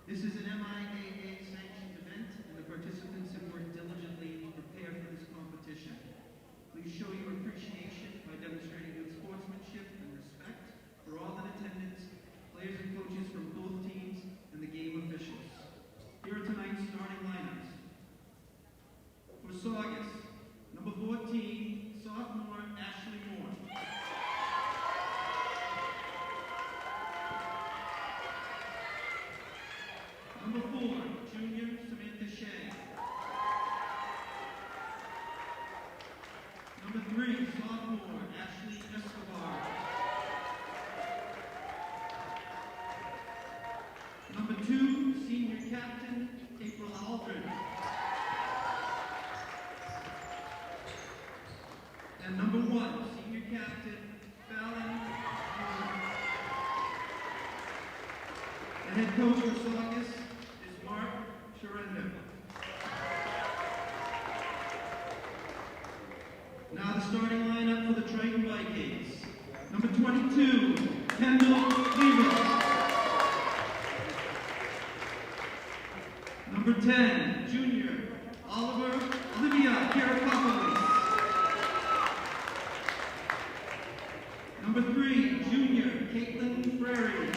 This is an MIAA-sanctioned event, and the participants have worked diligently to prepare for this competition. Please show your appreciation by demonstrating good sportsmanship and respect for all in attendance, players and coaches from both teams, and the game officials. Here are tonight's starting lineups. For Saugus, number 14, sophomore Ashley Moore. Number 4, junior Samantha Shea. Number 3, sophomore Ashley Escobar. Number 2, senior captain April Aldrin. And number 1, senior captain Fallon Moore. The head coach for Saugus is Mark Sharenda. Now the starting lineup for the Triton Vikings. Number 22, Kendall Lever. Number 10, junior Olivia Kirakopoulos. Number 3, junior Caitlin Frary.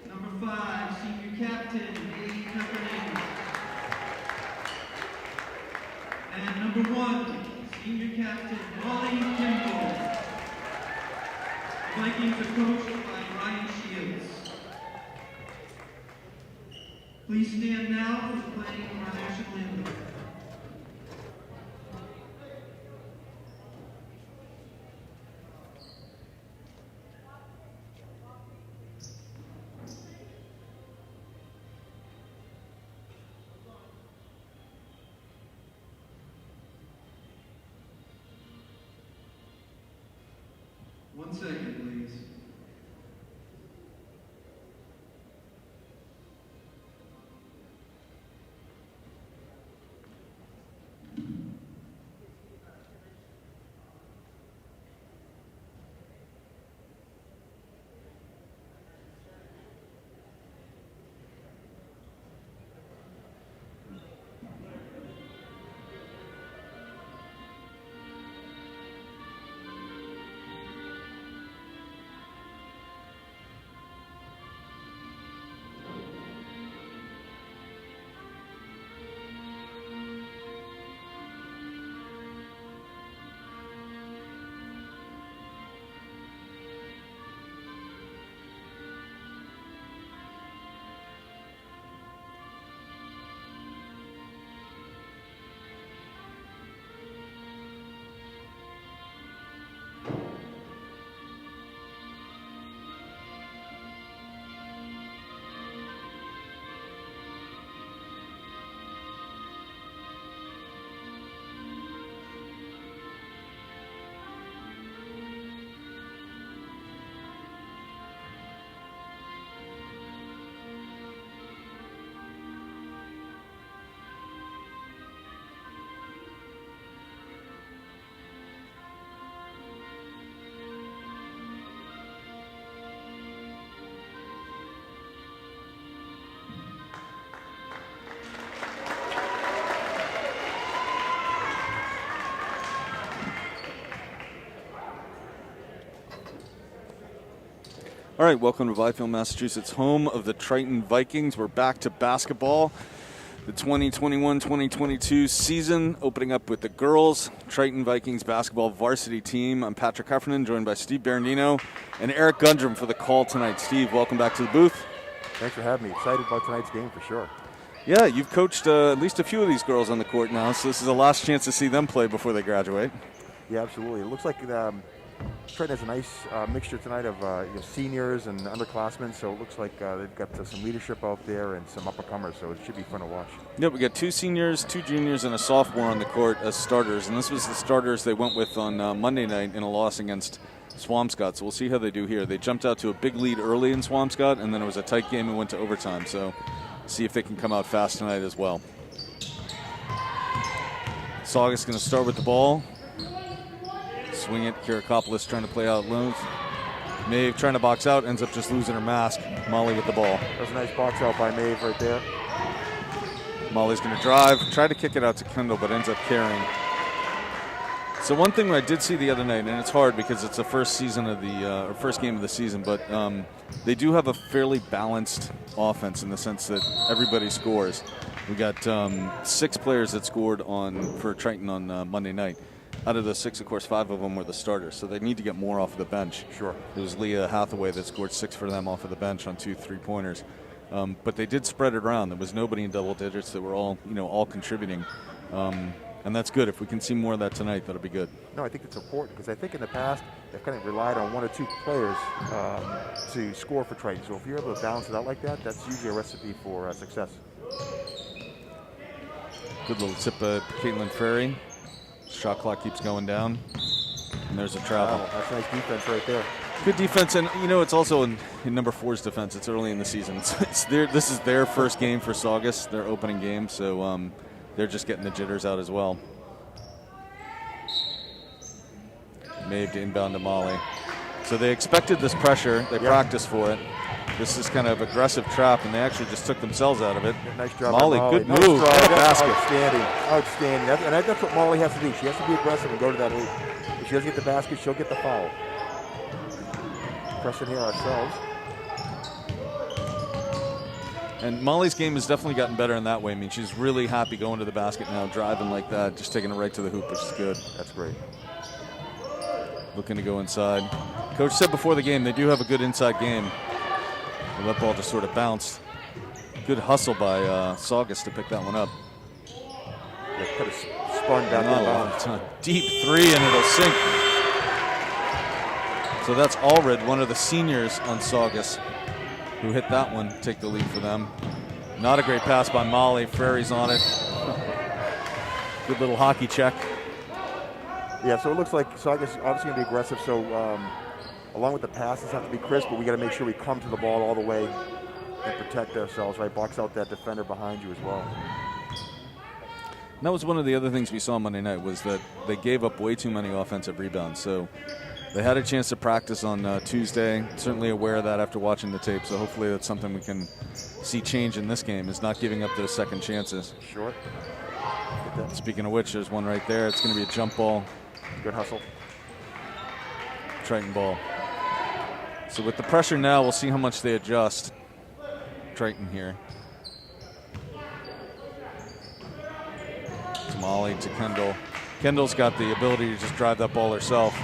Number 5, senior captain Aiden Heffernan. And number 1, senior captain Molly Kimball. The Vikings are coached by Ryan Shields. Please stand now for the playing of our national anthem. One second, please. All right, welcome to Byfield, Massachusetts, home of the Triton Vikings. We're back to basketball. The 2021-2022 season opening up with the girls Triton Vikings basketball varsity team. I'm Patrick Heffernan, joined by Steve Berendino and Eric Gundrum for the call tonight. Steve, welcome back to the booth. Thanks for having me. Excited about tonight's game for sure. Yeah, you've coached at least a few of these girls on the court now, so this is the last chance to see them play before they graduate. Yeah, absolutely. It looks like Triton has a nice mixture tonight of seniors and underclassmen, so it looks like they've got some leadership out there and some up-and-comers, so it should be fun to watch. Yeah, we got 2 seniors, 2 juniors, and a sophomore on the court as starters, and this was the starters they went with on Monday night in a loss against Swampscott, so we'll see how they do here. They jumped out to a big lead early in Swampscott, and then it was a tight game and went to overtime, so see if they can come out fast tonight as well. Saugus going to start with the ball. Swing it. Kirakopoulos trying to play out low. Maeve trying to box out, ends up just losing her mask. Molly with the ball. That was a nice box out by Maeve right there. Molly's going to drive, try to kick it out to Kendall, but ends up carrying. So one thing I did see the other night, and it's hard because it's the first season of the or first game of the season, but they do have a fairly balanced offense in the sense that everybody scores. We got 6 players that scored for Triton on Monday night. Out of the 6, of course, 5 of them were the starters, so they need to get more off of the bench. Sure. It was Leah Hathaway that scored 6 for them off of the bench on 2 3-pointers. But they did spread it around. There was nobody in double digits. They were all contributing. And that's good. If we can see more of that tonight, that'll be good. No, I think it's important because I think in the past they've kind of relied on 1 or 2 players to score for Triton. So if you're able to balance it out like that, that's usually a recipe for success. Good little tip of Caitlin Ferry. Shot clock keeps going down. And there's a travel. Wow, that's nice defense right there. Good defense, and it's also in number 4's defense. It's early in the season. This is their first game for Saugus, their opening game, so they're just getting the jitters out as well. Maeve to inbound to Molly. So they expected this pressure. They practiced for it. This is kind of aggressive trap, and they actually just took themselves out of it. Nice job, Molly. Good nice move. Drive. Basket. Outstanding. That's what Molly has to do. She has to be aggressive and go to that hoop. If she doesn't get the basket, she'll get the foul. Pressing here ourselves. And Molly's game has definitely gotten better in that way. I mean, she's really happy going to the basket now, driving like that, just taking it right to the hoop, which is good. That's great. Looking to go inside. Coach said before the game they do have a good inside game. That ball just sort of bounced. Good hustle by Saugus to pick that one up. Yeah, could have spun back in bounds. Deep 3 and it'll sink. So that's Allred, one of the seniors on Saugus, who hit that one, take the lead for them. Not a great pass by Molly. Ferry's on it. Good little hockey check. Yeah, so it looks like Saugus is obviously going to be aggressive, so along with the passes have to be crisp, but we got to make sure we come to the ball all the way and protect ourselves, right? Box out that defender behind you as well. And that was one of the other things we saw Monday night was that they gave up way too many offensive rebounds. So they had a chance to practice on Tuesday. Certainly aware of that after watching the tape. So hopefully that's something we can see change in this game, is not giving up those second chances. Sure. Speaking of which, there's one right there. It's going to be a jump ball. Good hustle. Triton ball. So with the pressure now, we'll see how much they adjust. Triton here. To Molly, to Kendall. Kendall's got the ability to just drive that ball herself.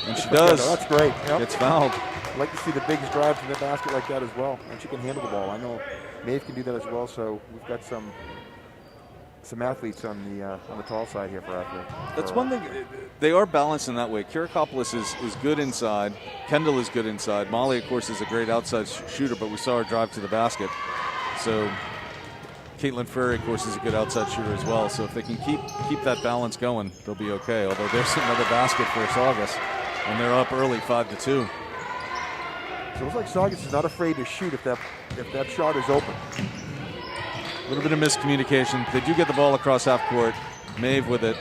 And she does. That's great. Yep. Gets fouled. I'd like to see the bigs drive to the basket like that as well. And she can handle the ball. I know Maeve can do that as well, so we've got some athletes on the tall side here for athletes. That's one thing. They are balanced in that way. Kirakopoulos is good inside. Kendall is good inside. Molly, of course, is a great outside shooter, but we saw her drive to the basket. So Caitlin Ferry, of course, is a good outside shooter as well. So if they can keep that balance going, they'll be okay. Although there's another basket for Saugus, and they're up early 5-2. So it looks like Saugus is not afraid to shoot if that shot is open. A little bit of miscommunication. They do get the ball across half court. Maeve with it.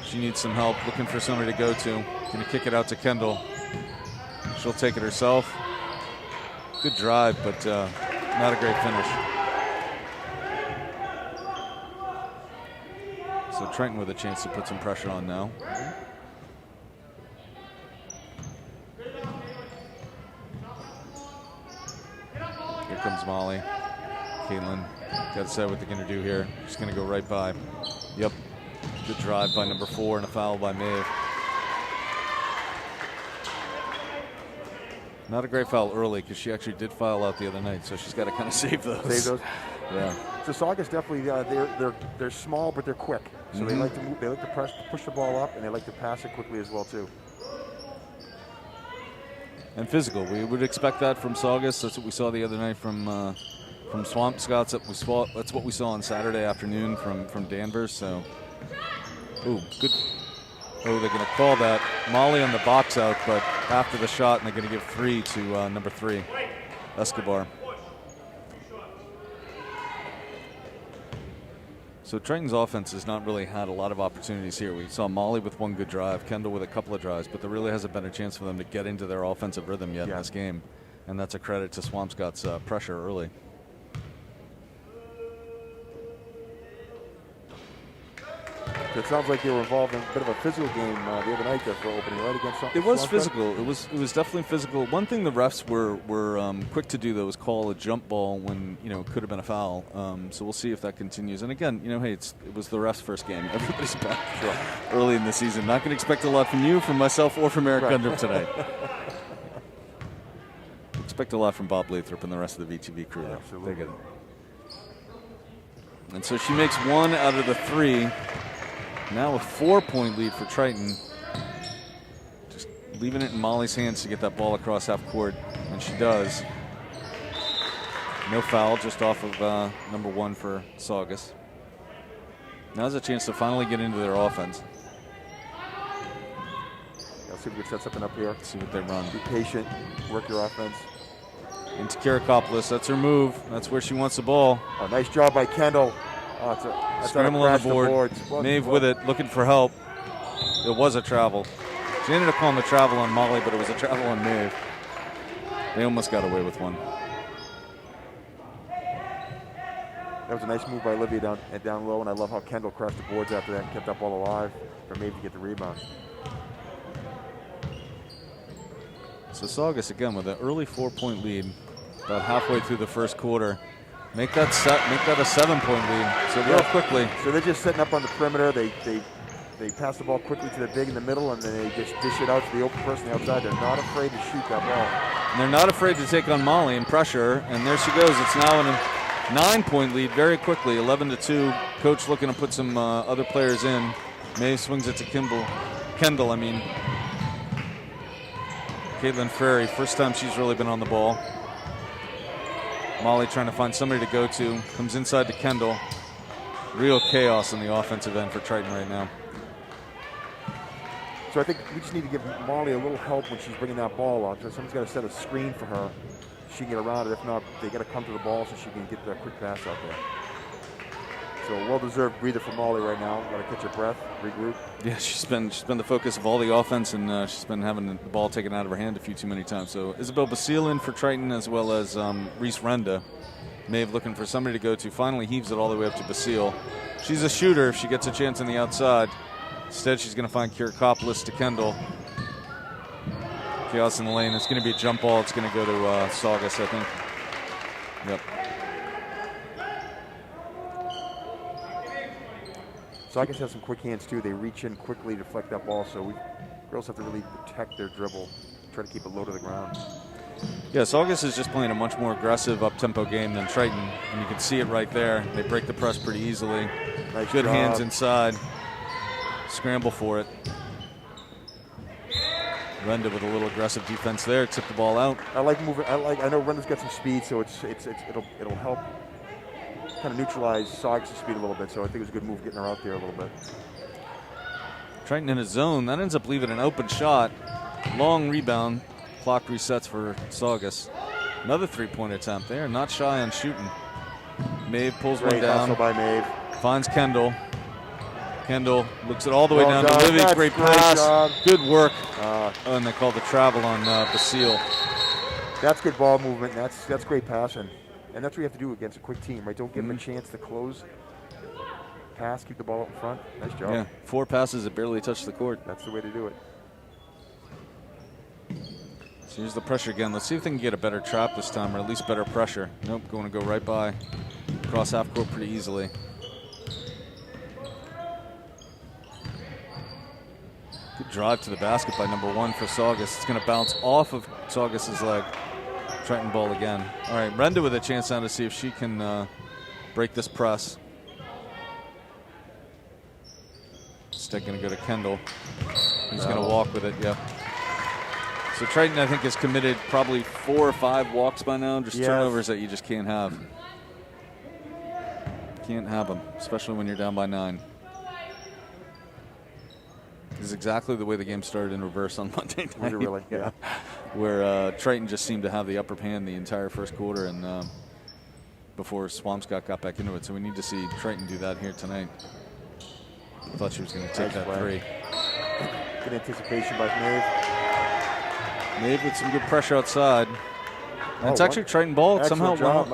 She needs some help, looking for somebody to go to. Going to kick it out to Kendall. She'll take it herself. Good drive, but not a great finish. So Triton with a chance to put some pressure on now. Here comes Molly. Caitlin. Got to decide what they're going to do here. She's going to go right by. Yep. Good drive by number 4 and a foul by Maeve. Not a great foul early because she actually did foul out the other night, so she's got to kind of save those. Save those? Yeah. So Saugus definitely, they're small, but they're quick. So they like to move, they like to push the ball up, and they like to pass it quickly as well, too. And physical. We would expect that from Saugus. That's what we saw the other night from Swamp Scots. That's what we saw on Saturday afternoon from Danvers. So, ooh, good. Oh, they're going to call that. Molly on the box out, but after the shot, and they're going to give 3 to number 3, Escobar. So Triton's offense has not really had a lot of opportunities here. We saw Molly with one good drive, Kendall with a couple of drives, but there really hasn't been a chance for them to get into their offensive rhythm yet in this game. And that's a credit to Swampscott's pressure early. It sounds like they were involved in a bit of a physical game the other night there for opening, right, against It was Swampscott? physical. It was definitely physical. One thing the refs were quick to do, though, was call a jump ball when it could have been a foul. So we'll see if that continues. And again, hey, it was the refs' first game. Everybody's back early in the season. Not going to expect a lot from you, from myself, or from Eric Gundrum today. Expect a lot from Bob Lathrop and the rest of the VTV crew. Absolutely. They get it. And so she makes one out of the three. Now a 4-point lead for Triton. Just leaving it in Molly's hands to get that ball across half court, and she does. No foul, just off of number 1 for Saugus. Now's a chance to finally get into their offense. Let's see if we can set something up here. See what they run. Be patient, work your offense. Into Karakopoulos, that's her move. That's where she wants the ball. Oh, nice job by Kendall. Oh, that's Scramble on the board. Maeve with it, looking for help. It was a travel. She ended up calling the travel on Molly, but it was a travel on Maeve. They almost got away with one. That was a nice move by Olivia down low, and I love how Kendall crashed the boards after that and kept that ball alive for Maeve to get the rebound. So Saugus, again, with an early 4-point lead, about halfway through the first quarter. Make that a 7-point lead. So real quickly. So they're just setting up on the perimeter. They pass the ball quickly to the big in the middle, and then they just dish it out to the open person outside. They're not afraid to shoot that ball. And they're not afraid to take on Molly and pressure her. And there she goes. It's now in a 9-point lead very quickly, 11-2. Coach looking to put some other players in. Maeve swings it to Kendall. Caitlin Ferry, first time she's really been on the ball. Molly trying to find somebody to go to. Comes inside to Kendall. Real chaos in the offensive end for Triton right now. So I think we just need to give Molly a little help when she's bringing that ball out. So someone's got to set a screen for her. She can get around it. If not, they got to come to the ball so she can get that quick pass out there. So well-deserved breather for Molly right now. Got to catch her breath, regroup. Yeah, she's been the focus of all the offense, and she's been having the ball taken out of her hand a few too many times. So Isabel Basile in for Triton, as well as Reese Renda. Maeve looking for somebody to go to. Finally heaves it all the way up to Basile. She's a shooter if she gets a chance on the outside. Instead, she's going to find Kirakopoulos to Kendall. Chaos in the lane. It's going to be a jump ball. It's going to go to Saugus, I think. Yep. Saugus has some quick hands too. They reach in quickly to deflect that ball. So girls have to really protect their dribble, try to keep it low to the ground. Yeah, Saugus is just playing a much more aggressive up-tempo game than Triton, and you can see it right there. They break the press pretty easily. Nice Good job. hands inside. Scramble for it. Renda with a little aggressive defense there. Tip the ball out. I like moving. I know Renda's got some speed, so it'll help kind of neutralize Saugus' speed a little bit. So I think it was a good move getting her out there a little bit. Triton in a zone. That ends up leaving an open shot. Long rebound. Clock resets for Saugus. Another 3-point attempt. They are not shy on shooting. Maeve pulls one down. Hustle by Maeve. Finds Kendall. Kendall looks it all the way Well down done. to Livy. That's Great great pass. job. Good work. And they called the travel on Basile. That's good ball movement. That's great passing. And that's what you have to do against a quick team, right? Don't give them a chance to close. Pass, keep the ball up in front. Nice job. Yeah, 4 passes that barely touched the court. That's the way to do it. So here's the pressure again. Let's see if they can get a better trap this time, or at least better pressure. Nope, going to go right by. Cross half court pretty easily. Good drive to the basket by number 1 for Saugus. It's going to bounce off of Saugus' leg. Triton ball again. All right, Renda with a chance now to see if she can break this press. Stick going to go to Kendall. He's going to walk with it, yeah. So Triton, I think, has committed probably 4 or 5 walks by now, just turnovers that you just can't have. Can't have them, especially when you're down by 9. This is exactly the way the game started in reverse on Monday night. Was it really? Yeah. Where Triton just seemed to have the upper hand the entire first quarter, and before Swampscott got back into it. So we need to see Triton do that here tonight. I thought she was going to take that three. Good anticipation by Maeve. Maeve with some good pressure outside. And it's actually Triton ball. Somehow job.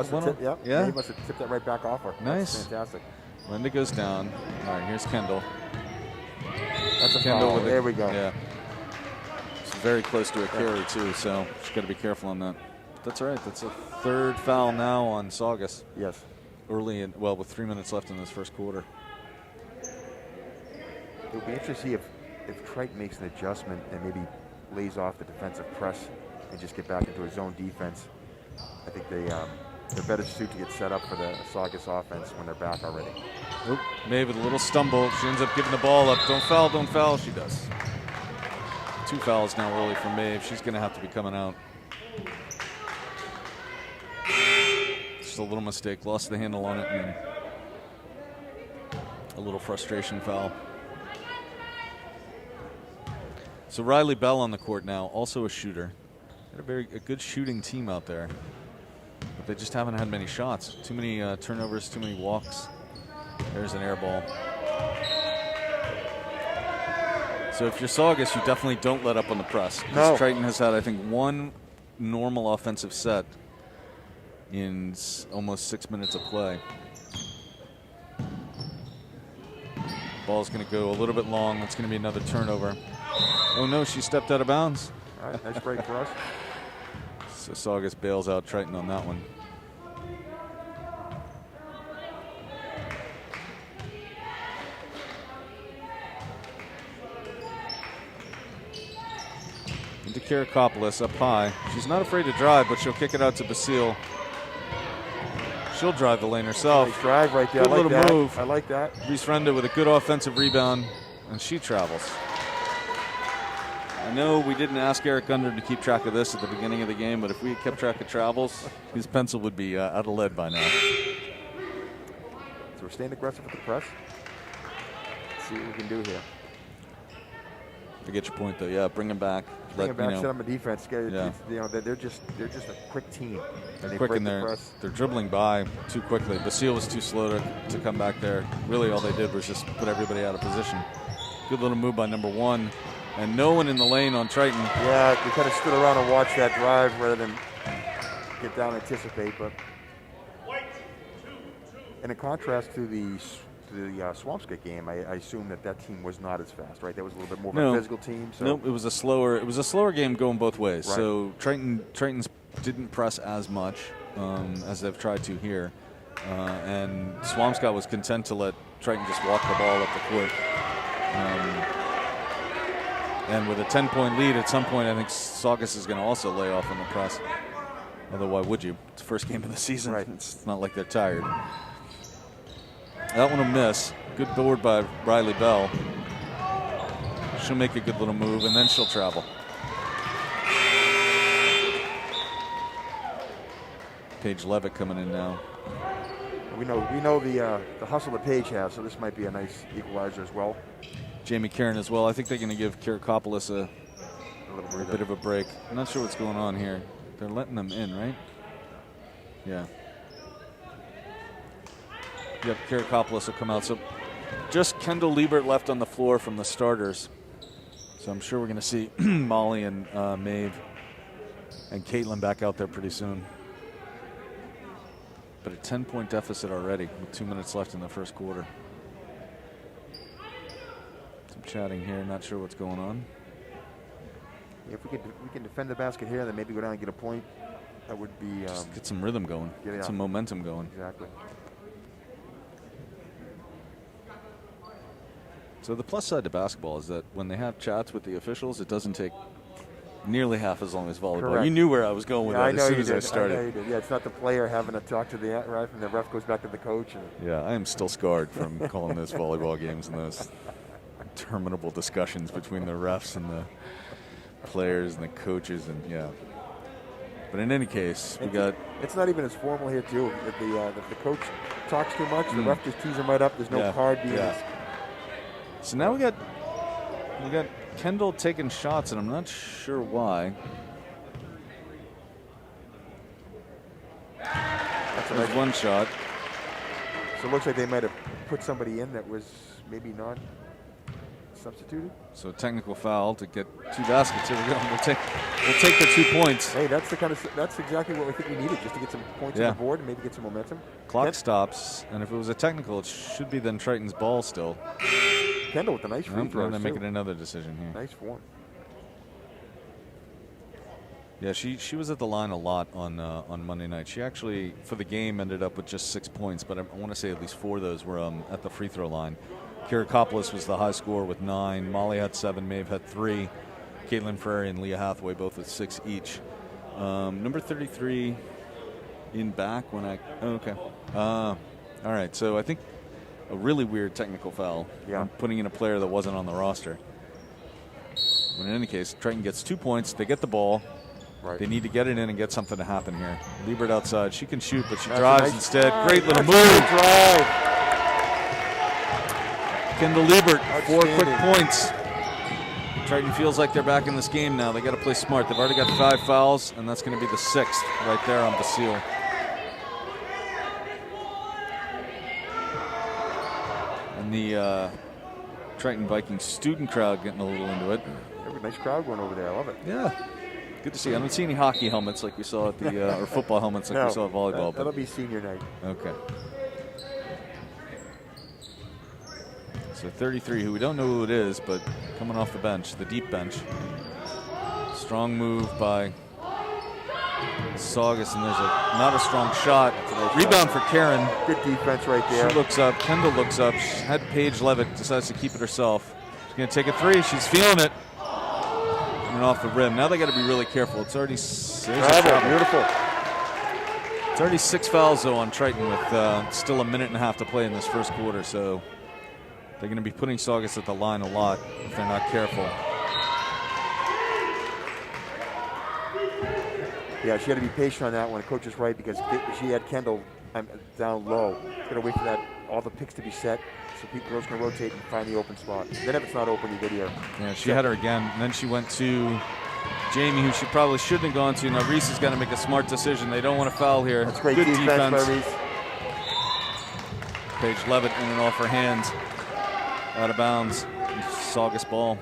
Yeah. Maeve must have tipped that right back off her. Nice. That's fantastic. Linda goes down. All right, here's Kendall. That's a Kendall foul. with There we go. Yeah. She's very close to a carry, too, so she's got to be careful on that. That's all right. That's a third foul now on Saugus. Yes. Early, with 3 minutes left in this first quarter. It would be interesting to see if Triton makes an adjustment and maybe lays off the defensive press and just get back into a zone defense. I think they're better suited to get set up for the Saugus offense when they're back already. Oop, Maeve with a little stumble. She ends up giving the ball up. Don't foul, don't foul. She does. 2 fouls now early for Maeve. She's going to have to be coming out. Just a little mistake. Lost the handle on it and a little frustration foul. So Riley Bell on the court now, also a shooter. Got a good shooting team out there. But they just haven't had many shots. Too many turnovers, too many walks. There's an air ball. So if you're Saugus, you definitely don't let up on the press. No. Triton has had, I think, one normal offensive set in almost 6 minutes of play. Ball's going to go a little bit long. That's going to be another turnover. Oh, no, she stepped out of bounds. All right, nice break for us. So Saugus bails out Triton on that one. Into Karakopoulos up high. She's not afraid to drive, but she'll kick it out to Basile. She'll drive the lane herself. Nice drive right there. Good I like little that. move. I like that. Reese Renda with a good offensive rebound, and she travels. I know we didn't ask Eric Gunder to keep track of this at the beginning of the game, but if we had kept track of travels, his pencil would be out of lead by now. So we're staying aggressive with the press. Let's see what we can do here. I get your point, though. Yeah, bring him back. Bring them back, set them a defense. Yeah. They're just a quick team. And they Quick break in the there. press. They're dribbling by too quickly. Basile was too slow to come back there. Really, all they did was just put everybody out of position. Good little move by number 1. And no one in the lane on Triton. Yeah, we kind of stood around and watched that drive rather than get down and anticipate. But and in contrast to the Swampscott game, I assume that team was not as fast, right? That was a little bit more of a physical team. So. Nope, it was a slower game going both ways. Right. So Triton's didn't press as much as they've tried to here, and Swampscott was content to let Triton just walk the ball up the court. And with a 10-point lead, at some point, I think Saugus is going to also lay off on the press. Although, why would you? It's the first game of the season. Right. It's not like they're tired. That one will miss. Good board by Riley Bell. She'll make a good little move, and then she'll travel. Paige Levitt coming in now. We know the hustle that Paige has, so this might be a nice equalizer as well. Jamie Karen as well. I think they're going to give Karakopoulos a bit of a break. I'm not sure what's going on here. They're letting them in, right? Yeah. Yep, Karakopoulos will come out. So just Kendall Liebert left on the floor from the starters. So I'm sure we're going to see Molly and Maeve and Caitlin back out there pretty soon. But a 10-point deficit already with 2 minutes left in the first quarter. Some chatting here, not sure what's going on. If we can defend the basket here, then maybe go down and get a point. That would be just get some rhythm going, get some momentum going. Exactly. So the plus side to basketball is that when they have chats with the officials, it doesn't take nearly half as long as volleyball. Correct. You knew where I was going with that as soon as I I started. know you did. Yeah, it's not the player having to talk to the ref, and the ref goes back to the coach. Yeah, I am still scarred from calling those volleyball games and those interminable discussions between the refs and the players and the coaches, and yeah. But in any case, we got. It's not even as formal here too. If the coach talks too much, the ref just tees him right up. There's no card being. Yeah. So now we got Kendall taking shots, and I'm not sure why. I There's one shot. So it looks like they might have put somebody in that was maybe not substituted. So technical foul to get 2 baskets. Here we go. We'll take the 2 points. Hey, that's exactly what we think we needed, just to get some points on the board and maybe get some momentum. Clock stops, and if it was a technical, it should be then Triton's ball still. Kendall with a nice free throw. They're making another decision here. Nice form. Yeah, she was at the line a lot on Monday night. She actually, for the game, ended up with just 6 points, but I want to say at least 4 of those were at the free throw line. Kirakopoulos was the high scorer with 9. Molly had 7. Maeve had 3. Caitlin Frary and Leah Hathaway both with 6 each. Number 33 in back when I... okay. All right, so I think a really weird technical foul. Yeah. Putting in a player that wasn't on the roster. But in any case, Triton gets 2 points. They get the ball. Right. They need to get it in and get something to happen here. Liebert outside. She can shoot, but she drives instead. Great little move. Drive. Kendall Liebert, 4 quick points. Triton feels like they're back in this game now. They got to play smart. They've already got 5 fouls, and that's going to be the 6th right there on Basile. And the Triton Vikings student crowd getting a little into it. Nice crowd going over there. I love it. Yeah. Good to see. I don't see any hockey helmets like we saw at the or football helmets like we saw at volleyball. That'll be senior night. Okay. So 33, who we don't know who it is, but coming off the bench, the deep bench. Strong move by Saugus, and there's not a strong shot. Rebound for Karen. Good defense right there. She looks up. Kendall looks up. She had Paige Levitt, decides to keep it herself. She's going to take a 3. She's feeling it. And off the rim. Now they got to be really careful. It's already beautiful. It's already 6 fouls though on Triton with still a minute and a half to play in this first quarter. So they're going to be putting Saugus at the line a lot if they're not careful. Yeah, she had to be patient on that one. Coach is right because she had Kendall down low. She's got to wait for all the picks to be set. So girls can rotate and find the open spot. Then if it's not open, you get here. Yeah, she had her again. And then she went to Jamie, who she probably shouldn't have gone to. Now Reese has got to make a smart decision. They don't want to foul here. That's great Good defense by Reese. Paige Levitt in and off her hands. Out of bounds. Saugus ball.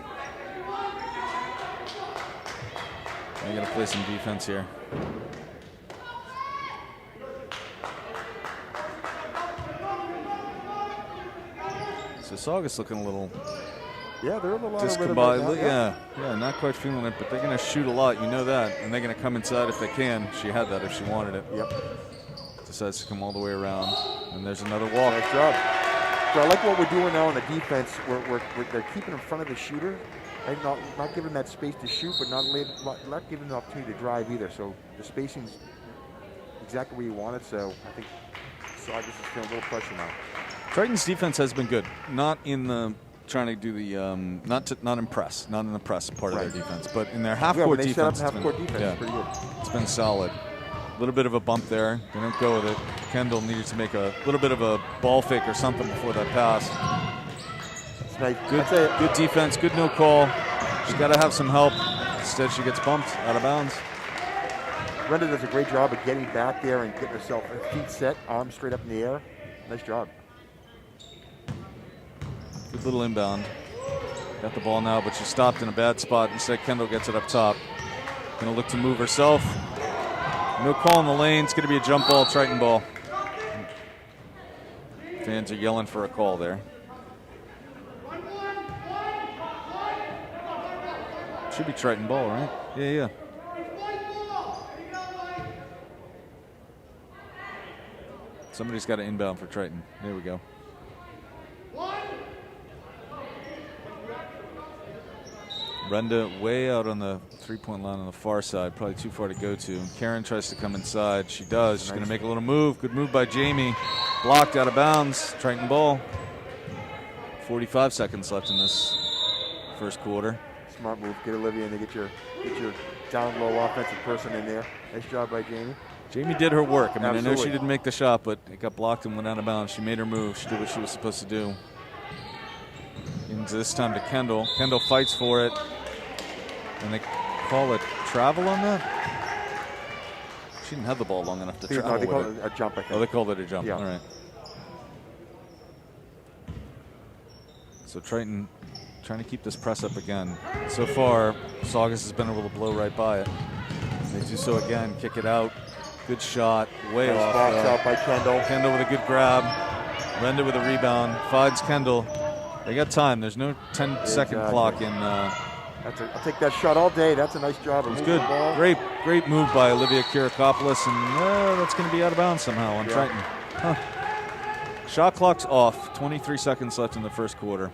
They got to play some defense here. So Saugus looking a little they're a little discombobulated. Yeah, not quite feeling it, but they're going to shoot a lot. You know that. And they're going to come inside if they can. She had that if she wanted it. Yep. Decides to come all the way around. And there's another walk. Nice job. So I like what we're doing now on the defense. They're keeping in front of the shooter. And not giving that space to shoot, but not giving the opportunity to drive either. So the spacing's exactly where you want it. So I think Saugus is feeling a little pressure now. Triton's defense has been good. Not in the trying to do the not in the press part of their defense, but in their half-court defense. Half-court defense, pretty good. It's been solid. A little bit of a bump there. They don't go with it. Kendall needed to make a little bit of a ball fake or something before that pass. Nice. Good defense, good no call. She's got to have some help. Instead, she gets bumped out of bounds. Brenda does a great job of getting back there and getting herself her feet set, arms straight up in the air. Nice job. Good little inbound. Got the ball now, but she stopped in a bad spot. Instead, Kendall gets it up top. Going to look to move herself. No call in the lane. It's going to be a jump ball, Triton ball. Fans are yelling for a call there. Should be Triton ball, right? Yeah. Somebody's got to inbound for Triton. There we go. Brenda way out on the three-point line on the far side, probably too far to go to. Karen tries to come inside. She does. She's going to make a little move. Good move by Jamie. Blocked out of bounds. Triton ball. 45 seconds left in this first quarter. Smart move. Get Olivia in to get your down low offensive person in there. Nice job by Jamie. Jamie did her work. I mean, Absolutely. I know she didn't make the shot, but it got blocked and went out of bounds. She made her move. She did what she was supposed to do. Into this time to Kendall. Kendall fights for it. And they call it travel on that? She didn't have the ball long enough to They travel call with it a jump, I think. Oh, they called it a jump. Yeah. All right. So Triton trying to keep this press up again. So far, Saugus has been able to blow right by it. They do so again, kick it out. Good shot, way Nice off. box out by Kendall. Kendall with a good grab. Renda with a rebound. Finds Kendall. They got time. There's no 10-second clock in. I'll take that shot all day. That's a nice job. It's good. Great move by Olivia Kirakopoulos, and that's going to be out of bounds somehow on Triton. Huh. Shot clock's off. 23 seconds left in the first quarter.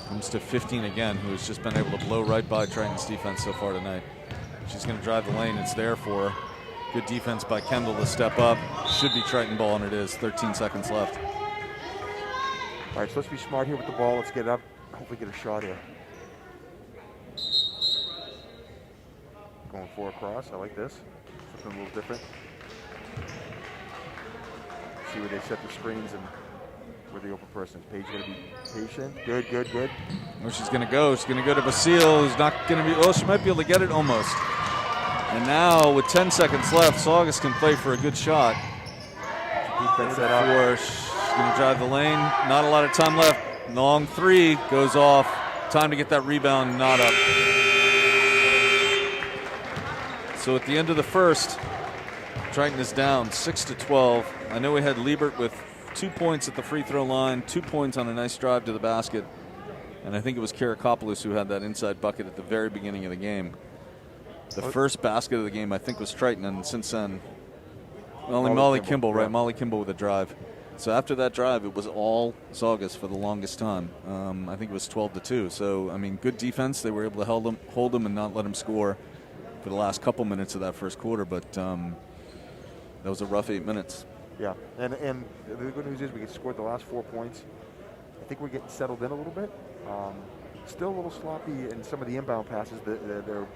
Comes to 15 again, who has just been able to blow right by Triton's defense so far tonight. She's going to drive the lane. It's there for her. Good defense by Kendall to step up. Should be Triton ball, and it is. 13 seconds left. All right, so let's be smart here with the ball. Let's get it up. Hopefully get a shot here. Going 4 across. I like this. Something a little different. See where they set the screens and where the open person is. Paige going to be patient. Good. Where she's going to go. She's going to go to Basile, who's not going to be... Oh, she might be able to get it almost. And now, with 10 seconds left, Saugus can play for a good shot. Defense set up. She's going to drive the lane. Not a lot of time left. Long 3 goes off. Time to get that rebound. Not up. So at the end of the first, Triton is down 6-12. I know we had Liebert with 2 points at the free throw line, 2 points on a nice drive to the basket. And I think it was Kirakopoulos who had that inside bucket at the very beginning of the game. The first basket of the game, I think, was Triton, and since then, only Molly Kimball, right? Molly Kimball with a drive. So after that drive, it was all Saugus for the longest time. I think it was 12-2. So, I mean, good defense. They were able to hold them and not let them score for the last couple minutes of that first quarter. But that was a rough 8 minutes. Yeah, and the good news is we scored the last 4 points. I think we're getting settled in a little bit. Still a little sloppy in some of the inbound passes. Their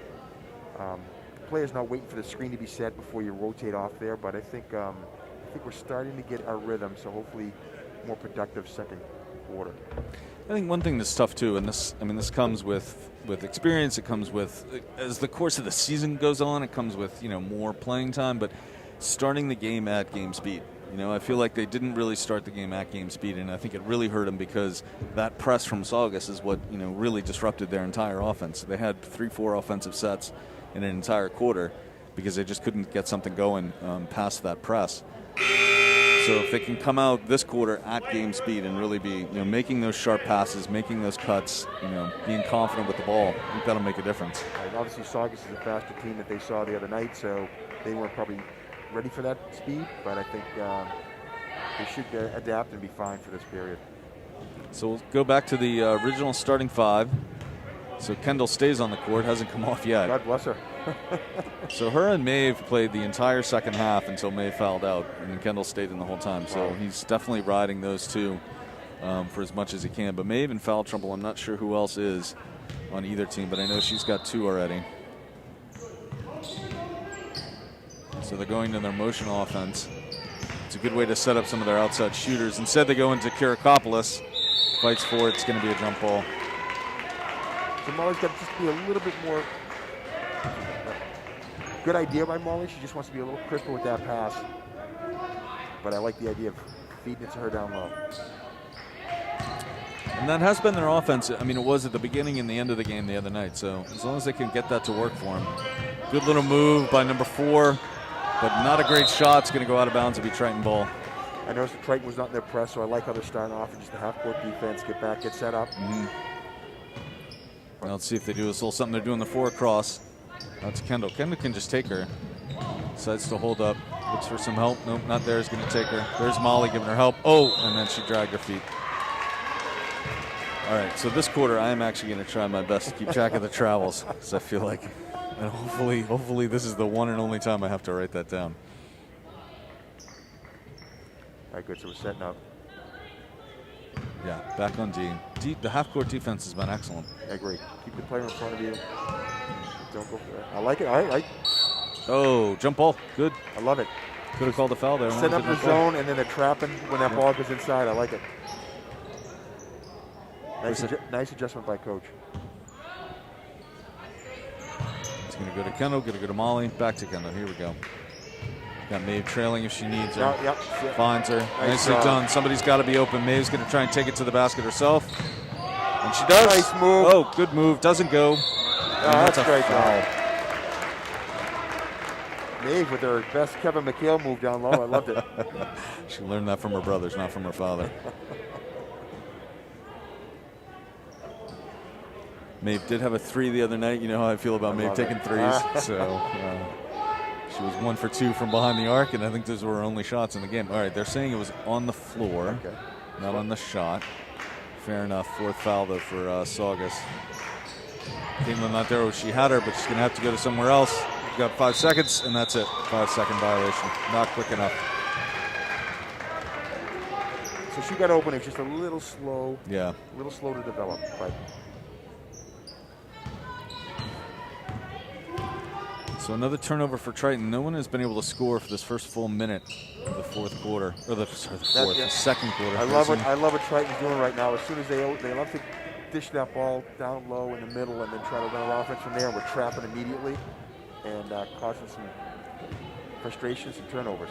players not waiting for the screen to be set before you rotate off there. But I think we're starting to get our rhythm. So hopefully, more productive second quarter. I think one thing that's tough too, and this comes with experience. It comes with, as the course of the season goes on, it comes with more playing time. But starting the game at game speed. I feel like they didn't really start the game at game speed, and I think it really hurt them because that press from Saugus is what really disrupted their entire offense. They had 3-4 offensive sets in an entire quarter because they just couldn't get something going past that press. So if they can come out this quarter at game speed and really be making those sharp passes, making those cuts, being confident with the ball, I think that'll make a difference. Right, obviously, Saugus is a faster team that they saw the other night, so they weren't probably ready for that speed, but I think they should adapt and be fine for this period. So we'll go back to the original starting 5. So Kendall stays on the court, hasn't come off yet. God bless her. So her and Maeve played the entire second half until Maeve fouled out, and then Kendall stayed in the whole time. So he's definitely riding those two for as much as he can. But Maeve in foul trouble, I'm not sure who else is on either team, but I know she's got 2 already. So they're going to their motion offense. It's a good way to set up some of their outside shooters. Instead, they go into Kirakopoulos. Fights for it. It's going to be a jump ball. So Molly's got to just be a little bit more. Good idea by Molly. She just wants to be a little crisper with that pass. But I like the idea of feeding it to her down low. And that has been their offense. I mean, it was at the beginning and the end of the game the other night. So as long as they can get that to work for them. Good little move by number 4. But not a great shot. It's going to go out of bounds and be Triton ball. I noticed that Triton was not in their press, so I like how they're starting off in just a half-court defense, get back, get set up. Now let's see if they do this little something. They're doing the 4 across. Out to Kendall. Kendall can just take her. Decides to hold up. Looks for some help. Nope, not there. Is going to take her. There's Molly giving her help. Oh, and then she dragged her feet. All right, so this quarter I am actually going to try my best to keep track of the travels, because I feel like, and hopefully this is the one and only time I have to write that down. All right, good. So we're setting up. Yeah, back on D. The half-court defense has been excellent. I agree. Keep the player in front of you. Don't go for that. I like it. All right. Oh, jump ball. Good. I love it. Could have called a foul there. Set up the zone, and then they're trapping when that ball goes inside. I like it. Nice adjustment by coach. going to go to Kendall, going to go to Molly, back to Kendall. Here we go. Got Maeve trailing if she needs her. Yep. Finds her. Nice Nicely done. Somebody's got to be open. Maeve's going to try and take it to the basket herself. And she does. Nice move. Oh, good move. Doesn't go. That's a great foul. Maeve with her best Kevin McHale move down low. I loved it. She learned that from her brothers, not from her father. Maeve did have a 3 the other night. You know how I feel about Maeve taking threes. So she was 1 for 2 from behind the arc, and I think those were her only shots in the game. All right, they're saying it was on the floor, not on the shot. Fair enough. 4th foul, though, for Saugus. Caitlin not there. She had her, but she's going to have to go to somewhere else. She's got 5 seconds, and that's it. 5-second violation. Not quick enough. So she got open. It's just a little slow. Yeah. A little slow to develop. But so another turnover for Triton. No one has been able to score for this first full minute of the 4th quarter, or the second quarter. I love what Triton's doing right now. As soon as they love to dish that ball down low in the middle and then try to run an offense from there, and we're trapping immediately and causing some frustrations and turnovers.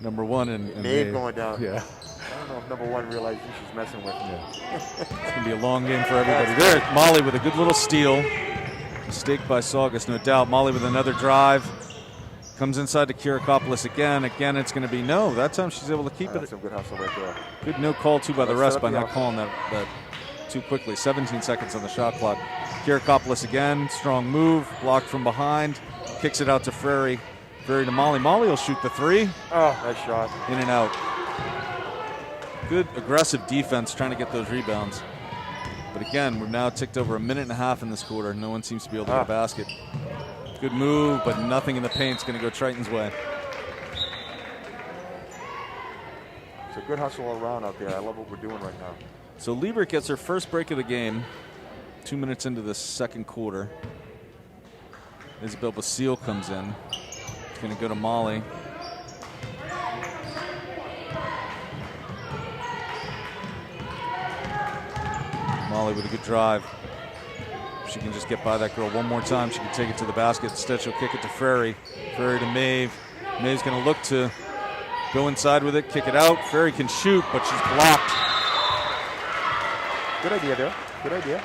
Number 1 and Maeve going down. Yeah. I don't know if number 1 realizes who she's messing with. Yeah. It's going to be a long game for everybody. There, Molly with a good little steal. Mistake by Saugus, no doubt. Molly with another drive. Comes inside to Kirakopoulos again. Again, it's going to be no. That time she's able to keep it. Some good hustle right there. Good no call, too, by the refs by not calling that too quickly. 17 seconds on the shot clock. Kirakopoulos again. Strong move. Blocked from behind. Kicks it out to Frary. Frary to Molly. Molly will shoot the 3. Oh, nice shot. In and out. Good aggressive defense trying to get those rebounds. But again, we've now ticked over a minute and a half in this quarter. No one seems to be able to get a basket. Good move, but nothing in the paint is going to go Triton's way. It's a good hustle all around out there. I love what we're doing right now. So Liebert gets her first break of the game. 2 minutes into the second quarter. Isabel Basile comes in. It's going to go to Molly. Molly with a good drive. If she can just get by that girl one more time, she can take it to the basket. Instead, she'll kick it to Frary. Frary to Maeve. Maeve's going to look to go inside with it, kick it out. Frary can shoot, but she's blocked. Good idea there. Good idea.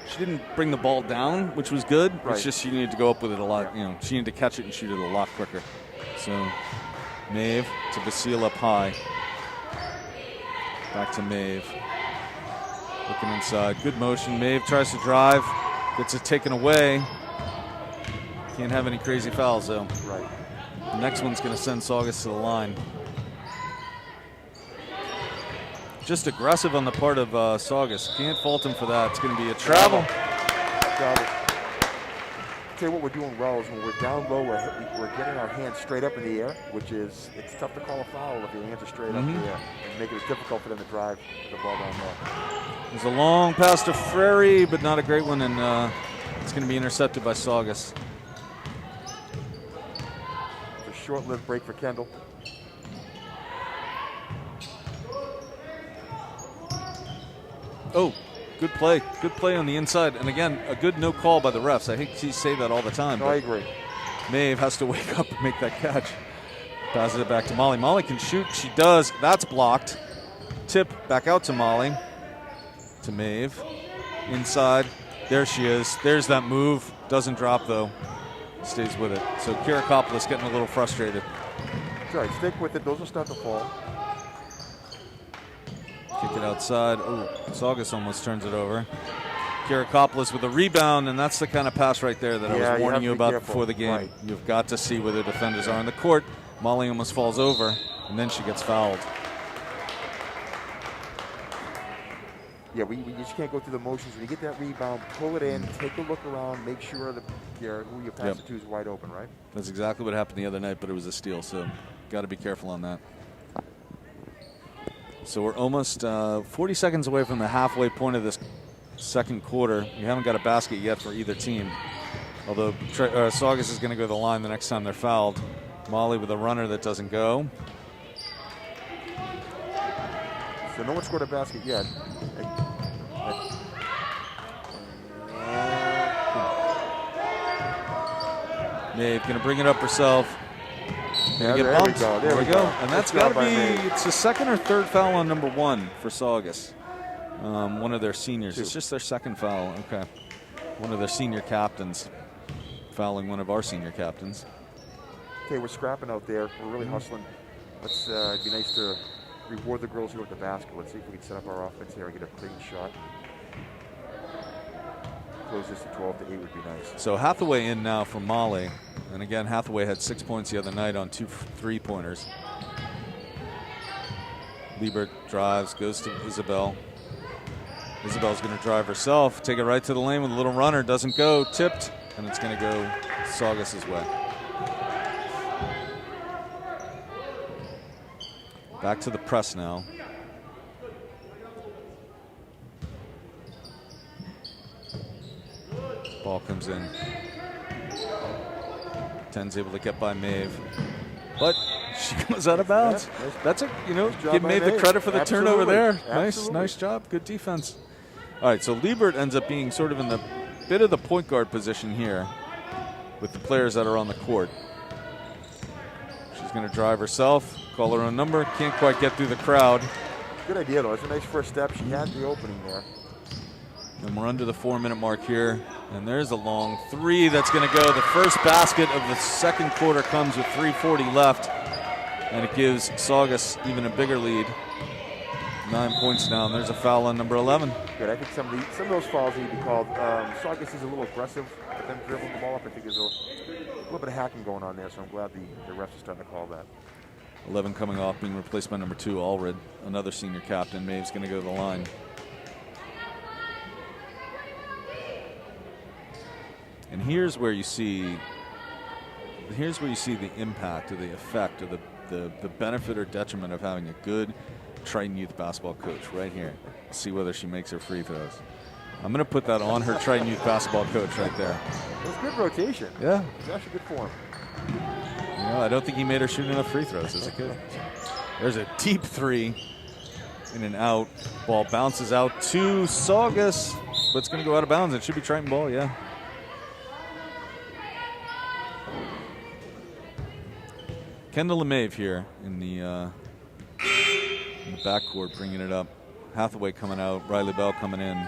She didn't bring the ball down, which was good. Right. It's just she needed to go up with it a lot. You know, she needed to catch it and shoot it a lot quicker. So Maeve to Basile up high. Back to Maeve. Looking inside. Good motion. Maeve tries to drive. Gets it taken away. Can't have any crazy fouls, though. Right. The next one's going to send Saugus to the line. Just aggressive on the part of Saugus. Can't fault him for that. It's going to be a travel. Tell you what we're doing well is when we're down low, we're getting our hands straight up in the air, which is, it's tough to call a foul if your hands are straight up in the air, and making it difficult for them to drive the ball down low. There's a long pass to Frary, but not a great one, and it's going to be intercepted by Saugus. It's a short-lived break for Kendall. Oh, good play. Good play on the inside. And again, a good no call by the refs. I hate to say that all the time. No, I agree. Maeve has to wake up and make that catch. Passes it back to Molly. Molly can shoot. She does. That's blocked. Tip back out to Molly. To Maeve. Inside. There she is. There's that move. Doesn't drop, though. Stays with it. So Kirakopoulos getting a little frustrated. It's all right. Stick with it. Those will start to fall. Kick it outside. Oh, Saugus almost turns it over. Kirakopoulos with a rebound, and that's the kind of pass right there that I was warning you about before the game. Right. You've got to see where the defenders are on the court. Molly almost falls over, and then she gets fouled. Yeah, we just can't go through the motions. When you get that rebound, pull it in, take a look around, make sure that who you pass it to is wide open, right? That's exactly what happened the other night, but it was a steal, so got to be careful on that. So we're almost 40 seconds away from the halfway point of this second quarter. We haven't got a basket yet for either team, although Saugus is going to go to the line the next time they're fouled. Molly with a runner that doesn't go. So no one scored a basket yet. Maeve going to bring it up herself. Yeah, Get there we bumped. go. There we go. And that's got to be, Maeve. it's the second or third foul on number 1 for Saugus. One of their seniors. 2. It's just their second foul. Okay. One of their senior captains fouling one of our senior captains. Okay, we're scrapping out there. We're really hustling. It'd be nice to reward the girls here with the basket. Let's see if we can set up our offense here and get a clean shot. Close this to 12 to 8 would be nice. So Hathaway in now for Molly. And again, Hathaway had 6 points the other night on 2 3-pointers. Liebert drives, goes to Isabel. Isabel's going to drive herself, take it right to the lane with a little runner. Doesn't go, tipped, and it's going to go Saugus' way. Back to the press now. Ball comes in. 10's able to get by Maeve. But she goes out of bounds. Yeah, that's a, job give by Maeve the Maeve. credit for the turnover there. Absolutely. Nice job. Good defense. All right, so Liebert ends up being sort of in the bit of the point guard position here with the players that are on the court. She's going to drive herself, call her own number, can't quite get through the crowd. Good idea, though. It's a nice first step. She had the opening there. And we're under the 4-minute mark here. And there's a long 3 that's going to go. The first basket of the second quarter comes with 3:40 left. And it gives Saugus even a bigger lead. 9 points now, and there's a foul on number 11. Good. I think some of those fouls need to be called. Saugus is a little aggressive, but then dribbling the ball up. I think there's a little bit of hacking going on there, so I'm glad the refs are starting to call that. 11 coming off, being replaced by number 2, Allred, another senior captain. Maeve's going to go to the line. And here's where you see the impact or the effect or the benefit or detriment of having a good Triton youth basketball coach right here. See whether she makes her free throws. I'm going to put that on her Triton youth basketball coach right there. It was good rotation. Yeah. It's actually good form. I don't think he made her shoot enough free throws as a kid. There's a deep 3 in and out. Ball bounces out to Saugus, but it's going to go out of bounds. It should be Triton ball, yeah. Kendall and Maeve here in the backcourt bringing it up. Hathaway coming out, Riley Bell coming in.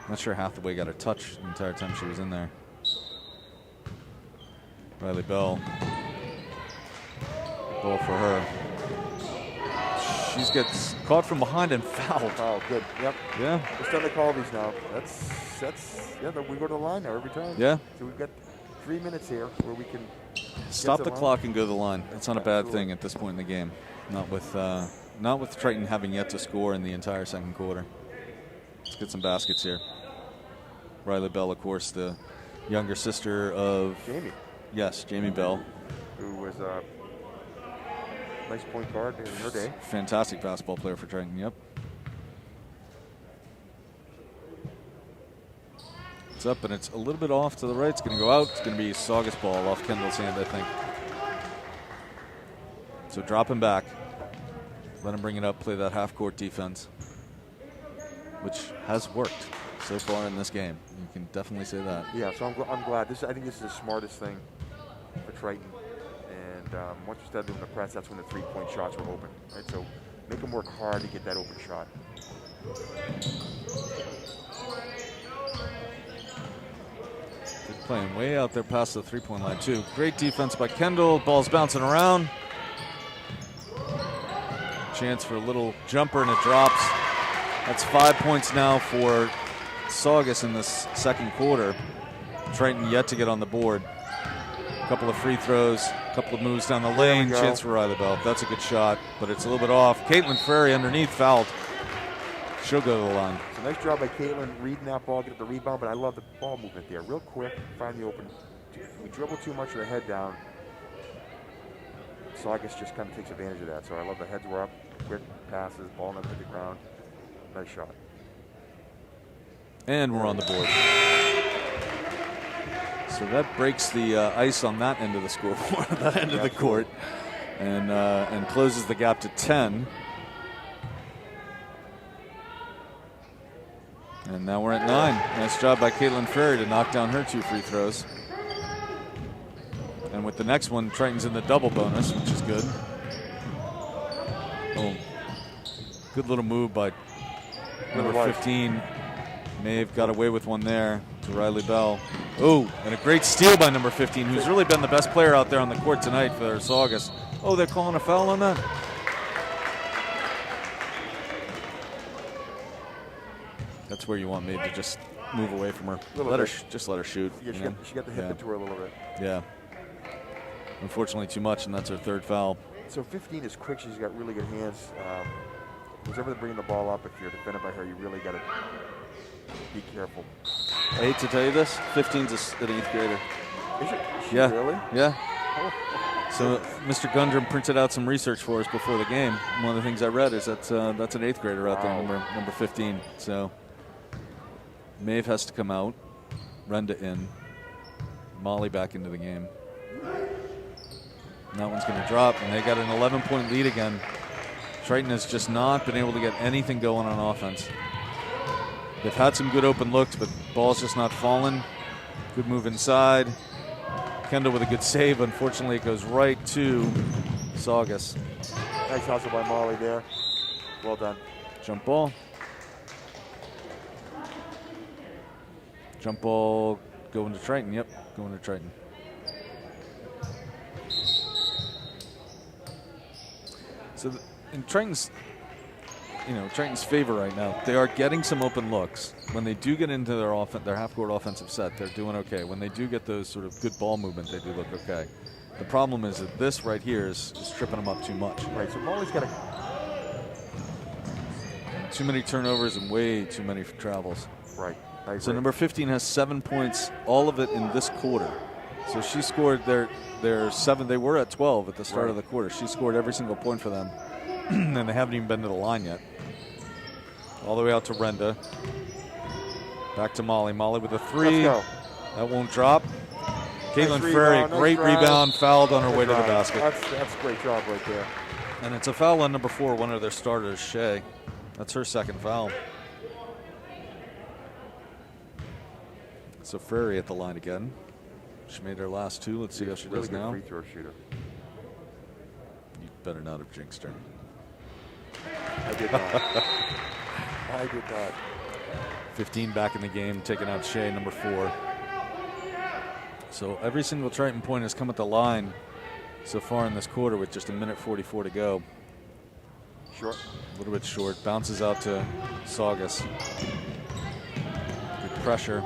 Not sure Hathaway got a touch the entire time she was in there. Riley Bell. Ball for her. She gets caught from behind and fouled. Oh, good. Yep. Yeah. It's time to call these now. We go to the line now every time. Yeah. So we've got 3 minutes here where we can stop the clock and go to the line. That's not a bad thing at this point in the game. Not with Triton having yet to score in the entire second quarter. Let's get some baskets here. Riley Bell, of course, the younger sister of Jamie. Yes, Jamie Bell, who was a nice point guard in her day. Fantastic basketball player for Triton. Yep. It's up and it's a little bit off to the right. It's going to go out. It's going to be Saugus ball off Kendall's hand, I think. So drop him back. Let him bring it up, play that half-court defense, which has worked so far in this game. You can definitely say that. Yeah, so I'm glad. I think this is the smartest thing for Triton. And once you start doing the press, that's when the three-point shots were open. Right? So make them work hard to get that open shot. Good playing way out there past the three-point line, too. Great defense by Kendall. Ball's bouncing around. Chance for a little jumper and it drops. That's 5 points now for Saugus in this second quarter. Triton yet to get on the board. A couple of free throws, a couple of moves down the lane. Chance for Riley Bell. That's a good shot, but it's a little bit off. Caitlin Frary underneath fouled. She'll go to the line. It's a nice job by Caitlin reading that ball, get the rebound, but I love the ball movement there. Real quick, find the open. We dribble too much with the head down. Saugus just kind of takes advantage of that. So I love the heads were up, quick passes, ball never hit the ground. Nice shot. And we're on the board. So that breaks the ice on that end of the scoreboard, that end of the court, and closes the gap to 10. And now we're at 9. Nice job by Caitlin Frary to knock down her 2 free throws. the next one, Triton's in the double bonus, which is good. Oh, good little move by number 15. Maeve got away with one there to Riley Bell. Oh, and a great steal by number 15, who's really been the best player out there on the court tonight for Saugus. Oh, they're calling a foul on that? That's where you want Maeve to just move away from her. Just let her shoot. Yeah, she got the hip into her a little bit. Yeah. Unfortunately, too much, and that's her third foul. So 15 is quick. She's got really good hands. Whoever bringing the ball up, if you're defended by her, you really got to be careful. I hate to tell you this, 15's an 8th grader. Is it? Yeah. Really? Yeah. Oh. So Mr. Gundrum printed out some research for us before the game. One of the things I read is that's an 8th grader out there, number 15. So Maeve has to come out, Renda in, Molly back into the game. And that one's going to drop, and they got an 11-point lead again. Triton has just not been able to get anything going on offense. They've had some good open looks, but ball's just not falling. Good move inside. Kendall with a good save. Unfortunately, it goes right to Saugus. Nice hustle by Molly there. Well done. Jump ball. Jump ball going to Triton. Yep, going to Triton. So in Triton's favor right now, they are getting some open looks. When they do get into their half-court offensive set, they're doing okay. When they do get those sort of good ball movement, they do look okay. The problem is that this right here is tripping them up too much. Right, so Molly's got too many turnovers and way too many travels. Right. So number 15 has 7 points, all of it in this quarter. So she scored their 7. They were at 12 at the start of the quarter. She scored every single point for them, and they haven't even been to the line yet. All the way out to Renda. Back to Molly. Molly with a 3. Let's go. That won't drop. Caitlin Nice Ferry, rebound, great rebound, fouled on her way to the basket. That's a great job right there. And it's a foul on number 4, one of their starters, Shea. That's her second foul. So Ferry at the line again. She made her last 2. Let's see how she does now. Free throw shooter. You better not have jinxed her. I did not. I did not. 15 back in the game, taking out Shea, number 4. So every single Triton point has come at the line so far in this quarter with just 1:44 to go. Short. A little bit short. Bounces out to Saugus. Good pressure.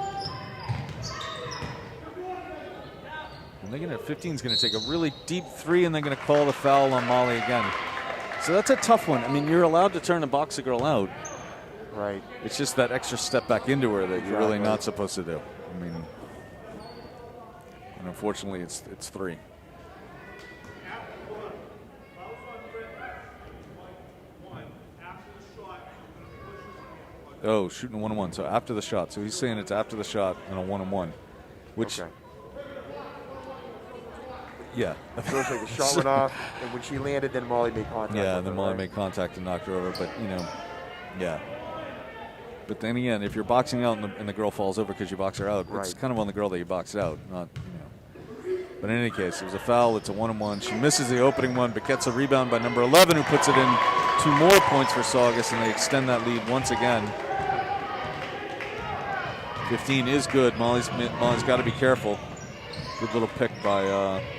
And they're gonna 15's going to take a really deep 3, and they're going to call the foul on Molly again. So that's a tough one. I mean, you're allowed to turn a boxer girl out. Right. It's just that extra step back into her that you're really not supposed to do. I mean, and unfortunately, it's 3. Oh, shooting a 1-on-1. So after the shot. So he's saying it's after the shot and a 1-on-1, which. Okay. Yeah. So it's like the shot went off, and when she landed, then Molly made contact. Yeah, then Molly made contact and knocked her over. But, yeah. But then again, if you're boxing out and the girl falls over because you box her out, it's kind of on the girl that you boxed out, not, But in any case, it was a foul. It's a 1-on-1. She misses the opening one, but gets a rebound by number 11, who puts it in 2 more points for Saugus, and they extend that lead once again. 15 is good. Molly's got to be careful. Good little pick by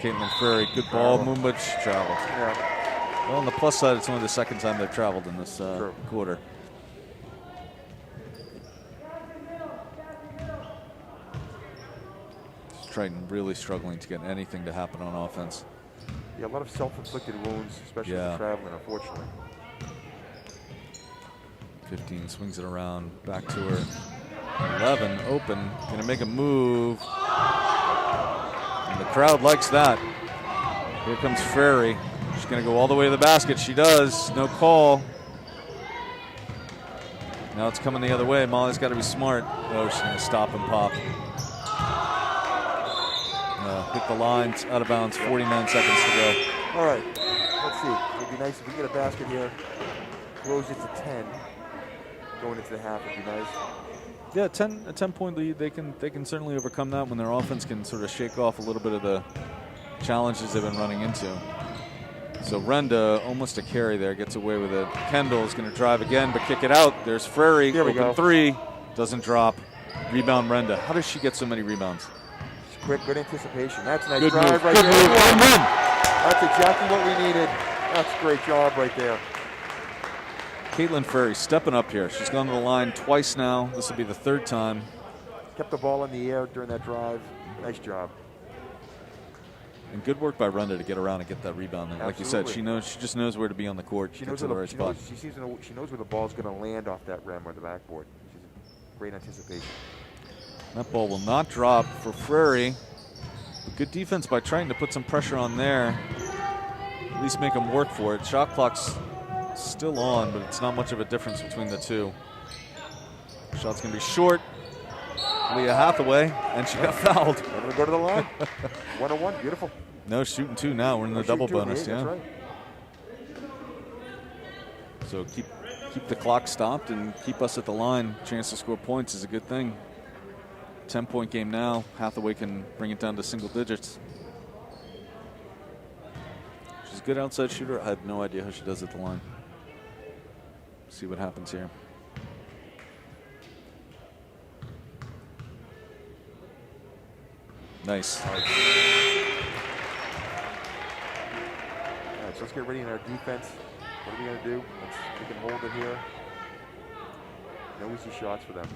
Caitlin Ferry. Good ball movement. She traveled. Yeah. Well, on the plus side, it's only the second time they've traveled in this quarter. Triton really struggling to get anything to happen on offense. Yeah, a lot of self-inflicted wounds, especially for traveling, unfortunately. 15 swings it around, back to her. 11 open, gonna make a move. And the crowd likes that. Here comes Ferry. She's gonna go all the way to the basket. She does, no call. Now it's coming the other way. Molly's gotta be smart. Oh, she's gonna stop and pop. Hit the line, out of bounds, 49 seconds to go. All right, let's see. It'd be nice if we get a basket here. Close it to 10. Going into the half would be nice. Yeah, a 10-point lead. They can certainly overcome that when their offense can sort of shake off a little bit of the challenges they've been running into. So Renda, almost a carry there, gets away with it. Kendall's going to drive again, but kick it out. There's Frary, open three, doesn't drop. Rebound Renda. How does she get so many rebounds? Quick, good anticipation. That's a nice Good drive move. right Good there. move. That's exactly what we needed. That's a great job right there. Caitlin Frary stepping up here. She's gone to the line twice now. This will be the third time. Kept the ball in the air during that drive. Nice job. And good work by Renda to get around and get that rebound. And like you said, Absolutely. she just knows where to be on the court. She knows the where right spot. she knows where the ball's going to land off that rim or the backboard. She's great anticipation. That ball will not drop for Frary. Good defense by trying to put some pressure on there. At least make them work for it. Shot clock's still on, but it's not much of a difference between the two. Shot's going to be short. Leah Hathaway, and she got fouled. I'm going to go to the line. 1-1, beautiful. No, shooting two now. We're in the double bonus, yeah. That's right. So keep the clock stopped and keep us at the line. Chance to score points is a good thing. 10-point game now. Hathaway can bring it down to single digits. She's a good outside shooter. I have no idea how she does at the line. See what happens here. Nice. All right, so let's get ready in our defense. What are we going to do? We can hold it here. No easy shots for them.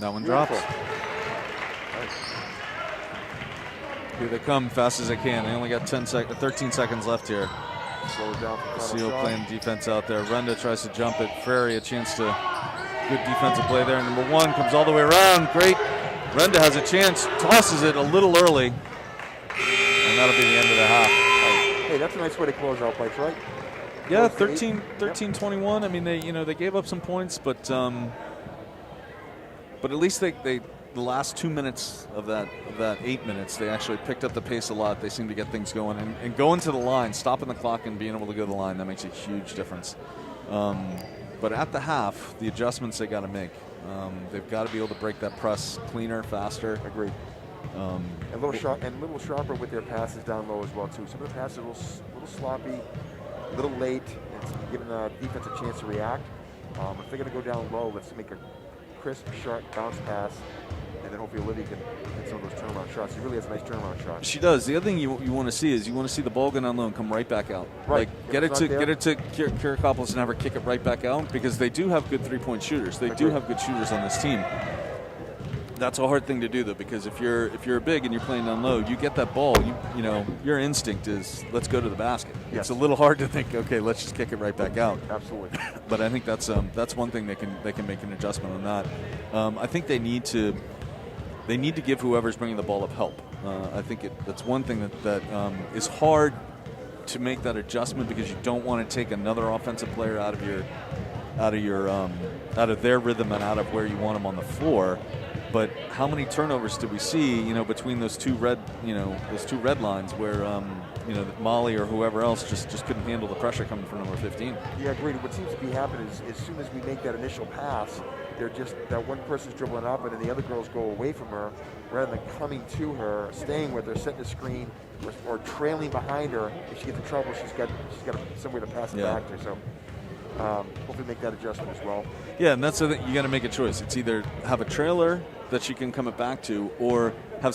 That one drops. Nice. Here they come, fast as they can. They only got 13 seconds left here. Slow it down for Seal playing defense out there. Renda tries to jump it. Frary a chance to good defensive play there. Number one comes all the way around. Great. Renda has a chance. Tosses it a little early. And that'll be the end of the half. Hey, that's a nice way to close out, Mike, right? Yeah, 13-21. I mean, they gave up some points, but at least they the last 2 minutes of that 8 minutes, they actually picked up the pace a lot. They seem to get things going and going to the line, stopping the clock and being able to go to the line. That makes a huge difference. But at the half, the adjustments they got to make. They've got to be able to break that press cleaner, faster. Agreed. And a little sharper with their passes down low as well too. Some of the passes are a little sloppy, a little late, and it's giving the defense a chance to react. If they're going to go down low, let's make a crisp, sharp bounce pass, and then hopefully Olivia can hit some of those turnaround shots. She really has a nice turnaround shot. She does. The other thing you want to see is you want to see the ball go down low and come right back out. Right. Like get it to Kirikopoulos and have her kick it right back out, because they do have good three-point shooters. They do have good shooters on this team. That's a hard thing to do though, because if you're big and you're playing down low, you get that ball. You know your instinct is let's go to the basket. Yes. It's a little hard to think, okay, let's just kick it right back out. Absolutely. But I think that's one thing they can make an adjustment on that. I think they need to give whoever's bringing the ball up help. I think that's one thing that is hard to make that adjustment, because you don't want to take another offensive player out of their rhythm and out of where you want them on the floor. But how many turnovers do we see, between those two red lines where, Molly or whoever else just couldn't handle the pressure coming from number 15. Yeah, agreed. What seems to be happening is as soon as we make that initial pass, they're just that one person's dribbling up, and then the other girls go away from her rather than coming to her, staying with her, setting the screen, or trailing behind her. If she gets in trouble, she's got somewhere to pass it back to. So hopefully make that adjustment as well. Yeah, and that's the thing. You got to make a choice. It's either have a trailer that she can come it back to, or have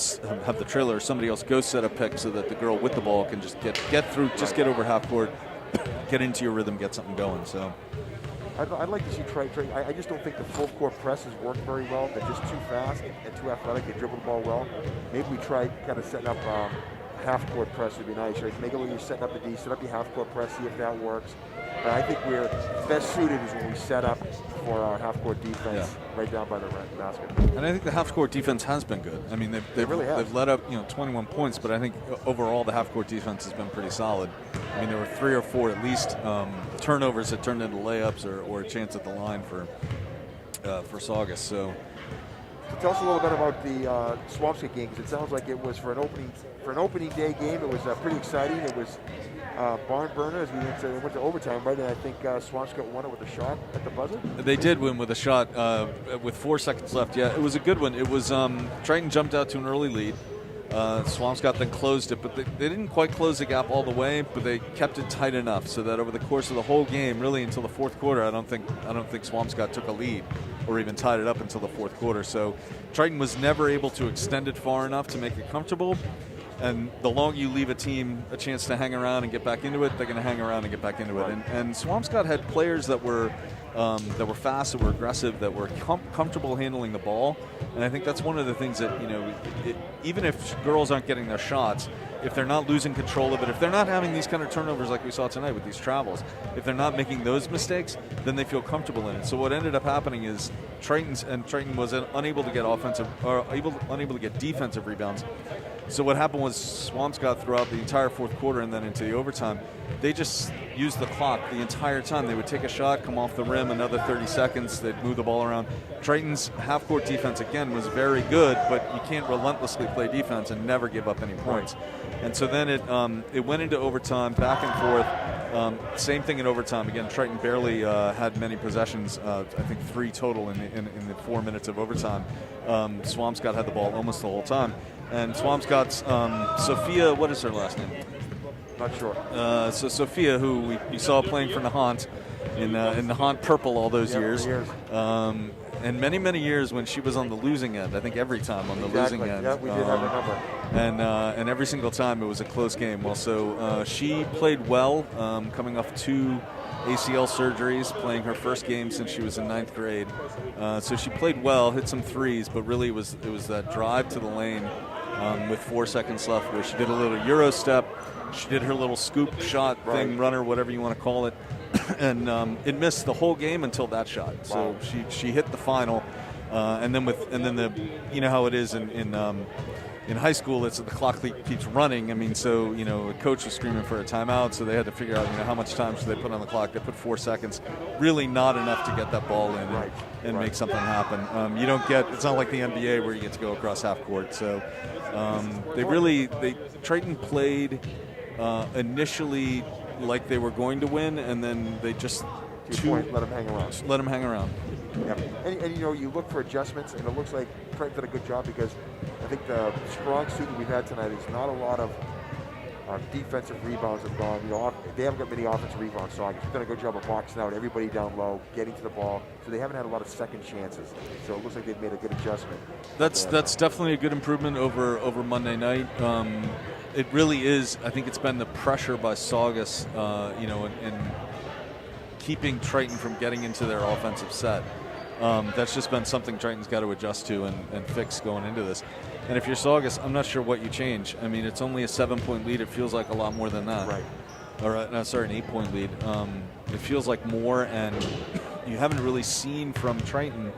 the trailer or somebody else go set a pick so that the girl with the ball can just get through, just get over half court, get into your rhythm, get something going. So I'd like to see Triton. I just don't think the full court presses work very well. They're just too fast and too athletic. They dribble the ball well. Maybe we try kind of setting up half court press would be nice. Right? Make it when you're setting up the D, set up your half court press, see if that works. But I think we're best suited is when we set up for our half court defense right down by the basket. And I think the half court defense has been good. I mean, they really have. They've let up 21 points, but I think overall the half court defense has been pretty solid. I mean, there were 3 or 4 at least turnovers that turned into layups or a chance at the line for Saugus. So tell us a little bit about the Swampscott game, because it sounds like it was for an opening day game. It was pretty exciting. It was barn burner as we went to overtime, right? And I think Swampscott won it with a shot at the buzzer. They did win with a shot with 4 seconds left. Yeah, it was a good one. It was Triton jumped out to an early lead. Swampscott then closed it, but they didn't quite close the gap all the way, but they kept it tight enough so that over the course of the whole game, really until the fourth quarter, I don't think Swampscott took a lead or even tied it up until the fourth quarter. So Triton was never able to extend it far enough to make it comfortable. And the longer you leave a team a chance to hang around and get back into it, they're going to hang around and get back into it. And Swampscott had players that were fast, that were aggressive, that were comfortable handling the ball. And I think that's one of the things that, even if girls aren't getting their shots, if they're not losing control of it, if they're not having these kind of turnovers like we saw tonight with these travels, if they're not making those mistakes, then they feel comfortable in it. So what ended up happening is Triton was unable to get unable to get defensive rebounds. So what happened was Swampscott throughout the entire fourth quarter and then into the overtime, they just used the clock the entire time. They would take a shot, come off the rim, another 30 seconds, they'd move the ball around. Triton's half-court defense, again, was very good, but you can't relentlessly play defense and never give up any points. And so then it went into overtime, back and forth. Same thing in overtime. Again, Triton barely had many possessions, I think 3 total in the 4 minutes of overtime. Swampscott had the ball almost the whole time. And Swampscott's Sophia, what is her last name? Not sure. So Sophia, who we saw playing for Nahant in Nahant purple all those years. And many, many years when she was on the losing end. I think every time on the losing end. Yeah, we did have a number. And every single time it was a close game. Well, so she played well, coming off 2 ACL surgeries, playing her first game since she was in 9th grade. So she played well, hit some threes, but really it was that drive to the lane with 4 seconds left where she did a little Euro step. She did her little scoop shot thing, runner, whatever you want to call it. And it missed the whole game until that shot. So she hit the final. And then the how it is in high school, it's the clock keeps running. I mean, so the coach was screaming for a timeout, so they had to figure out how much time should they put on the clock. They put 4 seconds, really not enough to get that ball in and make something happen. You don't get. It's not like the NBA where you get to go across half court. So Triton played initially like they were going to win, and then they just let them hang around. Let them hang around. Yep. And you look for adjustments, and it looks like Triton did a good job because I think the strong suit that we've had tonight is not a lot of defensive rebounds have gone. They haven't got many offensive rebounds. So they've done a good job of boxing out everybody down low, getting to the ball. So they haven't had a lot of second chances. So it looks like they've made a good adjustment. That's definitely a good improvement over Monday night. It really is. I think it's been the pressure by Saugus, and keeping Triton from getting into their offensive set. That's just been something Triton's got to adjust to and fix going into this. And if you're Saugus, I'm not sure what you change. I mean, it's only a 7-point lead. It feels like a lot more than that. Right. An 8-point lead. It feels like more, and you haven't really seen from Triton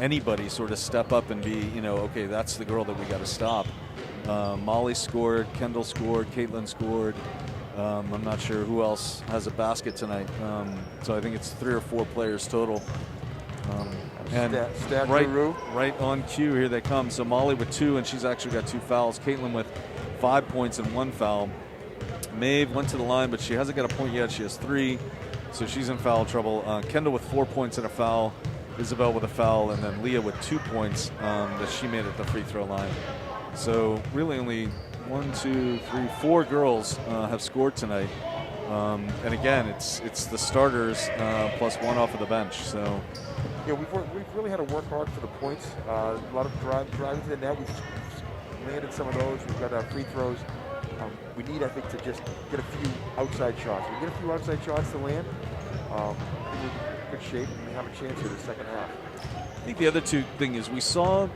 anybody sort of step up and be, okay, that's the girl that we got to stop. Molly scored, Kendall scored, Caitlin scored. I'm not sure who else has a basket tonight. So I think it's 3 or 4 players total. Right on cue, here they come. So Molly with 2, and she's actually got 2 fouls. Caitlin with 5 points and 1 foul. Maeve went to the line, but she hasn't got a point yet. She has 3, so she's in foul trouble. Kendall with 4 points and a foul. Isabel with a foul, and then Leah with 2 points that she made at the free throw line. So really only 4 girls have scored tonight. And again, it's the starters plus 1 off of the bench. So yeah, we've really had to work hard for the points. A lot of driving to the net. We've landed some of those. We've got free throws. We need, I think, to just get a few outside shots. If we get a few outside shots to land, I think we're in good shape and we have a chance here the second half. I think the other thing is we saw,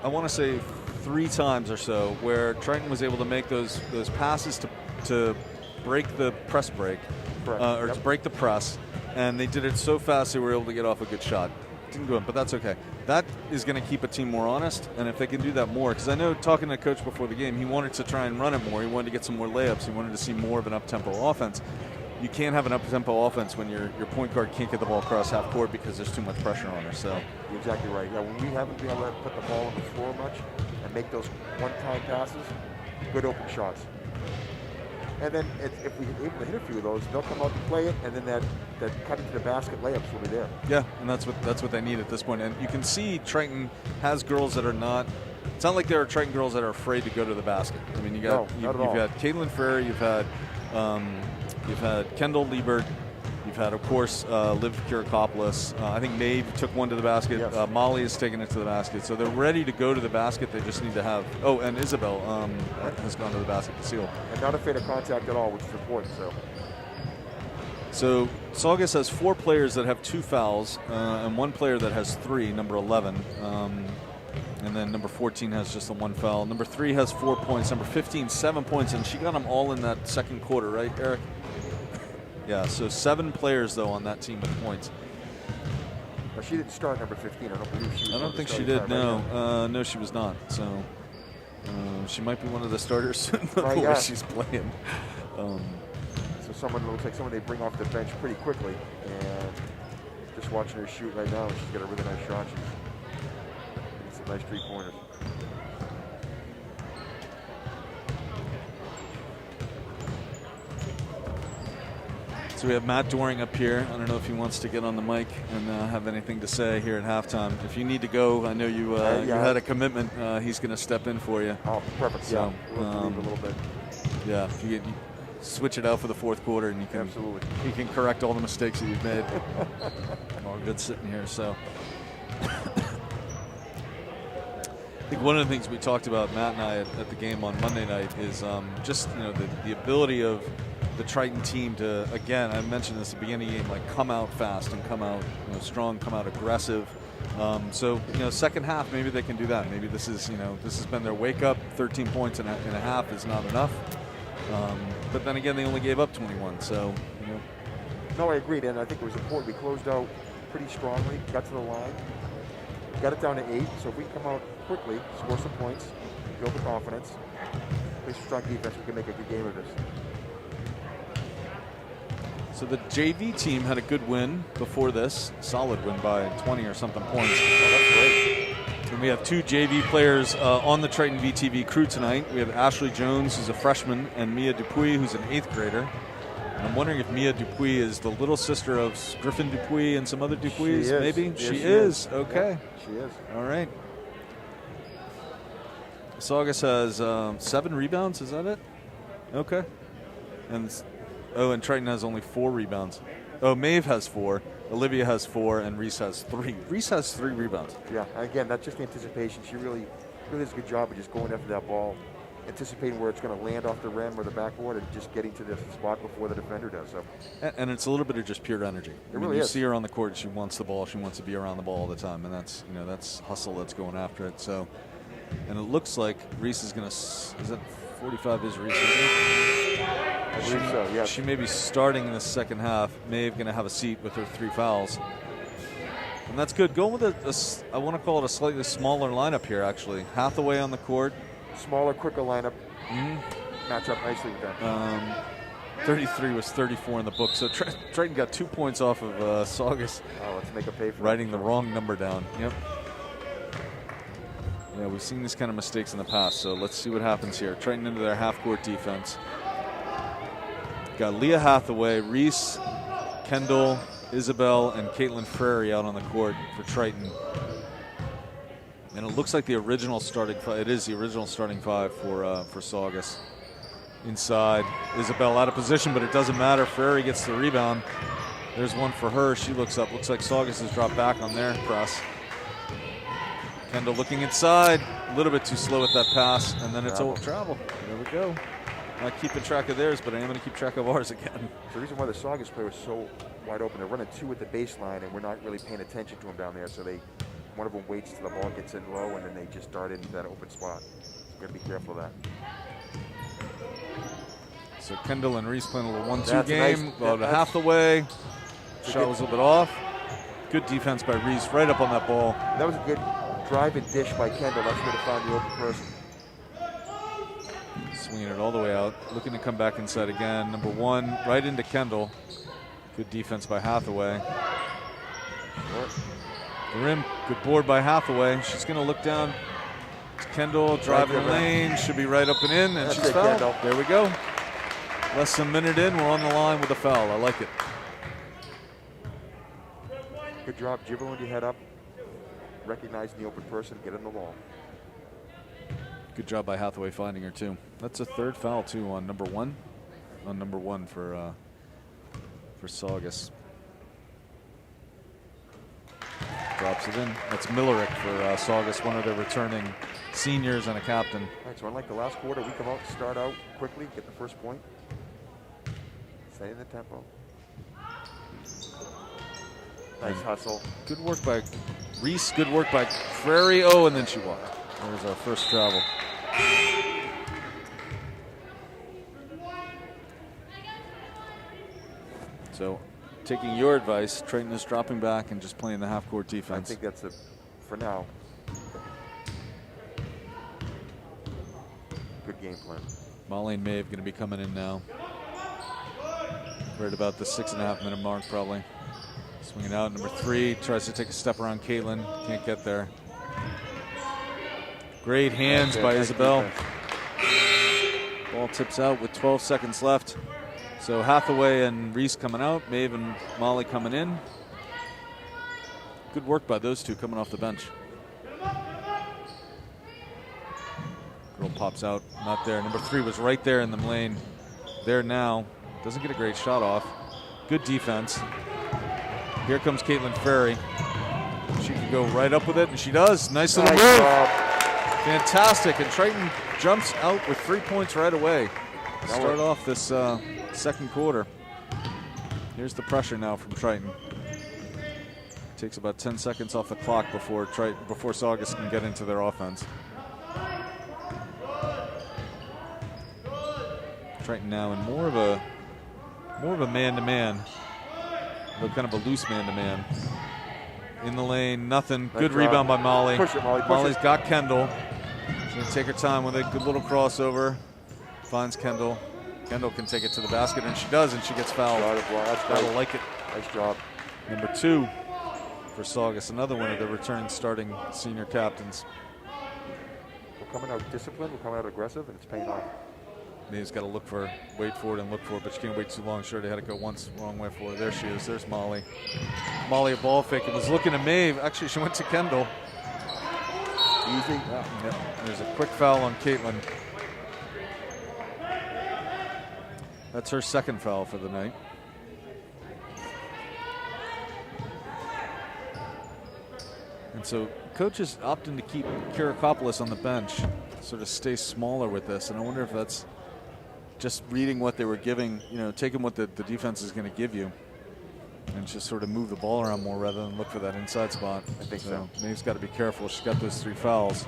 I want to say 3 times or so, where Triton was able to make those passes to break the press break, to break the press, and they did it so fast they were able to get off a good shot. Didn't go in, but that's okay. That is going to keep a team more honest, and if they can do that more, because I know talking to Coach before the game, he wanted to try and run it more. He wanted to get some more layups. He wanted to see more of an up-tempo offense. You can't have an up-tempo offense when your point guard can't get the ball across half court because there's too much pressure on her. So you're exactly right. Yeah, when we haven't been able to put the ball on the floor much and make those one-time passes, good open shots. And then if we're able to hit a few of those, they'll come out and play it, and then that cutting to the basket layups will be there. Yeah, and that's what they need at this point. And you can see Triton has girls that are not. It's not like there are Triton girls that are afraid to go to the basket. I mean, you've had Caitlin Ferrer, you've had Kendall Liebert, you've had, of course, Liv Kirikopoulos. I think Maeve took one to the basket. Yes. Molly has taken it to the basket. So they're ready to go to the basket. They just need to have. Oh, and Isabel has gone to the basket to seal. And not afraid of contact at all, which is important. So Saugus has 4 players that have 2 fouls and 1 player that has 3, number 11. And then number 14 has just the 1 foul. Number 3 has 4 points. Number 15, 7 points. And she got them all in that second quarter, right, Eric? Yeah, so 7 players, though, on that team with points. But she didn't start number 15. I don't believe she was. I don't think she did, no. No, she was not. So she might be one of the starters the way she's playing. So someone looks like someone they bring off the bench pretty quickly. And just watching her shoot right now, she's got a really nice shot. She's some nice 3-pointers. So we have Matt Doring up here. I don't know if he wants to get on the mic and have anything to say here at halftime. If you need to go, I know you you had a commitment. He's going to step in for you. Oh, perfect. So, a little bit. Yeah, you switch it out for the fourth quarter, and you can you can correct all the mistakes that you've made. All good sitting here. So I think one of the things we talked about, Matt and I, at the game on Monday night is just the ability of the Triton team to, again, I mentioned this at the beginning of the game, like come out fast and come out strong, come out aggressive. So second half, maybe they can do that. Maybe this has been their wake up. 13 points and a half is not enough. But then again, they only gave up 21. So No, I agreed, and I think it was important. We closed out pretty strongly, got to the line, got it down to 8. So if we come out quickly, score some points, build the confidence, play some strong defense, we can make a good game of this. So the JV team had a good win before this, solid win by 20 or something points. Oh, that's great. And we have 2 JV players on the Triton VTV crew tonight. We have Ashley Jones, who's a freshman, and Mia Dupuis, who's an 8th grader. And I'm wondering if Mia Dupuis is the little sister of Griffin Dupuis and some other Dupuis, maybe? Yes, she is. Okay. Yeah, she is. All right. Saugus has 7 rebounds, is that it? Okay. And Triton has only 4 rebounds. Oh, Maeve has 4, Olivia has 4, and Reese has 3. Reese has 3 rebounds. Yeah, and again, that's just the anticipation. She really does a good job of just going after that ball, anticipating where it's going to land off the rim or the backboard, and just getting to the spot before the defender does. So. And it's a little bit of just pure energy. You see her on the court, she wants the ball, she wants to be around the ball all the time, and that's hustle that's going after it. So, and it looks like Reese is going to. Is that 45 is Reese? Isn't it? I believe so, yes. She may be starting in the second half. Maeve going to have a seat with her 3 fouls. And that's good. Going with I want to call it a slightly smaller lineup here, actually. Hathaway on the court. Smaller, quicker lineup. Match up nicely with that. 33 was 34 in the book. So Triton got 2 points off of Saugus. Oh, let's make a pay for writing the wrong number down. Yep. Yeah, we've seen these kind of mistakes in the past, so let's see what happens here. Triton into their half-court defense. Got Leah Hathaway, Reese, Kendall, Isabel, and Caitlin Frary out on the court for Triton. And it looks like the original starting 5. It is the original starting 5 for Saugus. Inside, Isabel out of position, but it doesn't matter. Frary gets the rebound. There's one for her. She looks up. Looks like Saugus has dropped back on their press. Kendall looking inside, a little bit too slow with that pass, and then it's travel. There we go. Not keeping track of theirs, but I am going to keep track of ours again. The reason why the Saugus player was so wide open, they're running 2 at the baseline, and we're not really paying attention to them down there, so one of them waits till the ball gets in low, and then they just dart into that open spot. So we've got to be careful of that. So Kendall and Reese playing a little 1-2 game. Hathaway. Shot was a little bit off. Good defense by Reese, right up on that ball. That was a good drive and dish by Kendall. That's where to find the open person. Swinging it all the way out. Looking to come back inside again. Number 1, right into Kendall. Good defense by Hathaway. The rim, good board by Hathaway. She's going to look down. It's Kendall driving the lane. Should be right up and in, and she's fouled. There we go. Less than a minute in, we're on the line with a foul. I like it. Good job, dribbling your head up, recognizing the open person, get in the ball. Good job by Hathaway finding her too. That's a third foul too on number one. On number one for Saugus. Drops it in. That's Millerick for Saugus, one of their returning seniors and a captain. All right, so unlike the last quarter, we come out, start out quickly, get the first point. Stay in the tempo. Nice hustle. Good work by Reese. Good work by Frary. Oh, and then she walked. There's our first travel. So, taking your advice, Triton is dropping back and just playing the half-court defense. I think that's it for now. Good game plan. Molly and Maeve going to be coming in now. Right about the 6.5 minute mark, probably. Swinging out, number 3 tries to take a step around Caitlin. Can't get there. Great hands by Isabel. Ball tips out with 12 seconds left. So Hathaway and Reese coming out, Maeve and Molly coming in. Good work by those two coming off the bench. Girl pops out, not there. Number 3 was right there in the lane. There now. Doesn't get a great shot off. Good defense. Here comes Caitlin Ferry. She can go right up with it, and she does. Nice little move. Fantastic. And Triton jumps out with 3 points right away. Start off this second quarter. Here's the pressure now from Triton. Takes about 10 seconds off the clock before Saugus can get into their offense. Triton now in more of a man-to-man, kind of a loose man-to-man. In the lane, nothing. Good rebound by Molly. Push it, Molly. Molly's got Kendall. She's going to take her time with it. Good little crossover. Finds Kendall. Kendall can take it to the basket, and she does, and she gets fouled. Gotta like it. Nice job. Number 2 for Saugus, another one of the returning starting senior captains. We're coming out disciplined, we're coming out aggressive, and it's paying off. Maeve's got to wait for it and look for it, but she can't wait too long. Sure, they had to go once wrong way for it. There she is. There's Molly. Molly a ball fake. It was looking at Maeve. Actually, she went to Kendall. Easy. Yep. There's a quick foul on Caitlin. That's her second foul for the night. And so coach is opting to keep Kirakopoulos on the bench, sort of stay smaller with this. And I wonder if that's just reading what they were giving, taking what the defense is going to give you and just sort of move the ball around more rather than look for that inside spot. I think so. Maeve's got to be careful. She's got those 3 fouls.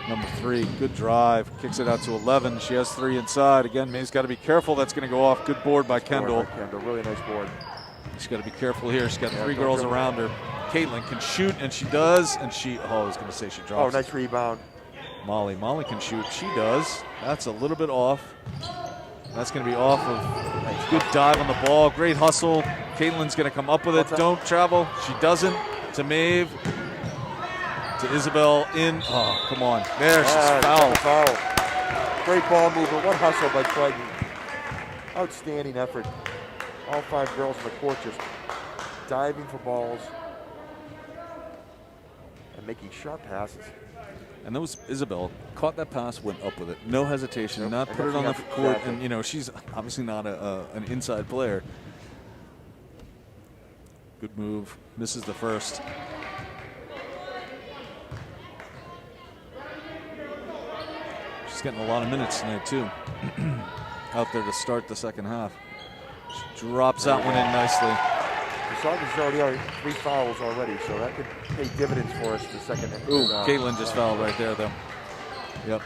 Number 3, good drive, kicks it out to 11. She has 3 inside. Again, Maeve's got to be careful. That's going to go off. Good board by Kendall. Really nice board. She's got to be careful here. She's got 3 girls around her. Caitlin can shoot, and she does. And I was going to say she drops. Oh, nice rebound. Molly can shoot. She does. That's a little bit off. That's going to be off of good dive on the ball. Great hustle. Caitlin's going to come up with it. Don't travel. She doesn't. To Maeve. To Isabel in. Oh, come on. There, she's fouled. Great ball movement. What hustle by Triton. Outstanding effort. All 5 girls on the court just diving for balls and making sharp passes. And that was Isabel. Caught that pass, went up with it. No hesitation. Not put it on the court. And, she's obviously not an inside player. Good move. Misses the first. She's getting a lot of minutes tonight, too. Out there to start the second half. She drops that one in nicely. The Saugus is already 3 fouls already, so that could pay dividends for us the second. Ooh, Caitlin just fouled right there, though. Yep.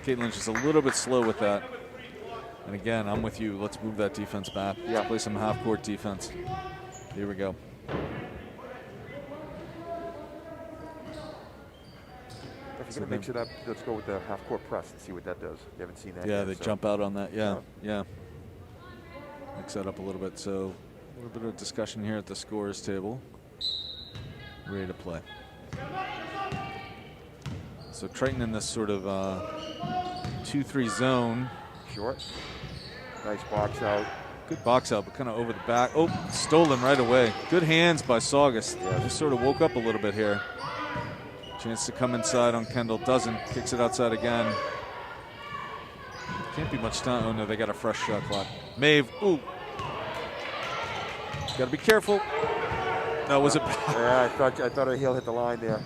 Caitlin's just a little bit slow with that. And again, I'm with you. Let's move that defense back. Yeah. Let's play some half-court defense. Here we go. If you're going to mix it up, let's go with the half-court press and see what that does. You haven't seen that yet. Yeah, they jump out on that. Yeah. Mix that up a little bit. So a little bit of discussion here at the scorers table. Ready to play. So Triton in this sort of 2-3 zone. Short. Nice box out. Good box out, but kind of over the back. Oh, stolen right away. Good hands by Saugus. Just sort of woke up a little bit here. Chance to come inside on Kendall. Doesn't. Kicks it outside again. Can't be much time. Oh, no, they got a fresh shot clock. Maeve. Ooh. Got to be careful. No, was it? Yeah, I thought her heel hit the line there.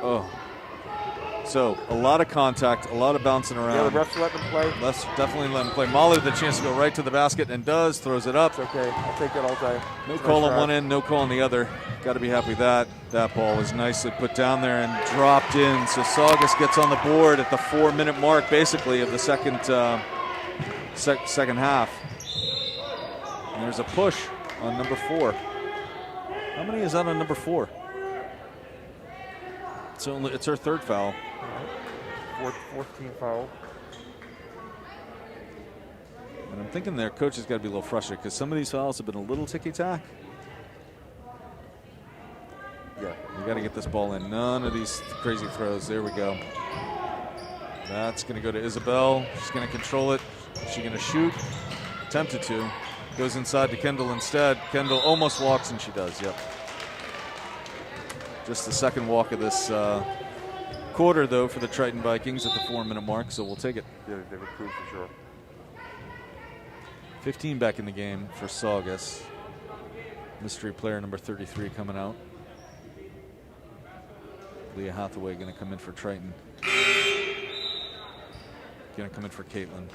Oh. So, a lot of contact, a lot of bouncing around. Yeah, the refs let them play. Let's definitely let him play. Molly with a chance to go right to the basket and does. Throws it up. It's okay. I'll take that all day. No call on one end, no call on the other. Got to be happy with that. That ball was nicely put down there and dropped in. So Saugus gets on the board at the 4-minute mark, basically, of the second half. And there's a push on number 4. How many is that on number 4? It's her third foul. Fourth team foul. And I'm thinking their coach has got to be a little frustrated because some of these fouls have been a little ticky-tack. Yeah. We got to get this ball in. None of these crazy throws. There we go. That's going to go to Isabel. She's going to control it. Is she going to shoot? Attempted to. Goes inside to Kendall instead. Kendall almost walks, and she does. Yep. Just the second walk of this quarter, though, for the Triton Vikings at the 4-minute mark, so we'll take it. Yeah, they've improved for sure. 15 back in the game for Saugus. Mystery player number 33 coming out. Leah Hathaway going to come in for Triton. Going to come in for Caitlin.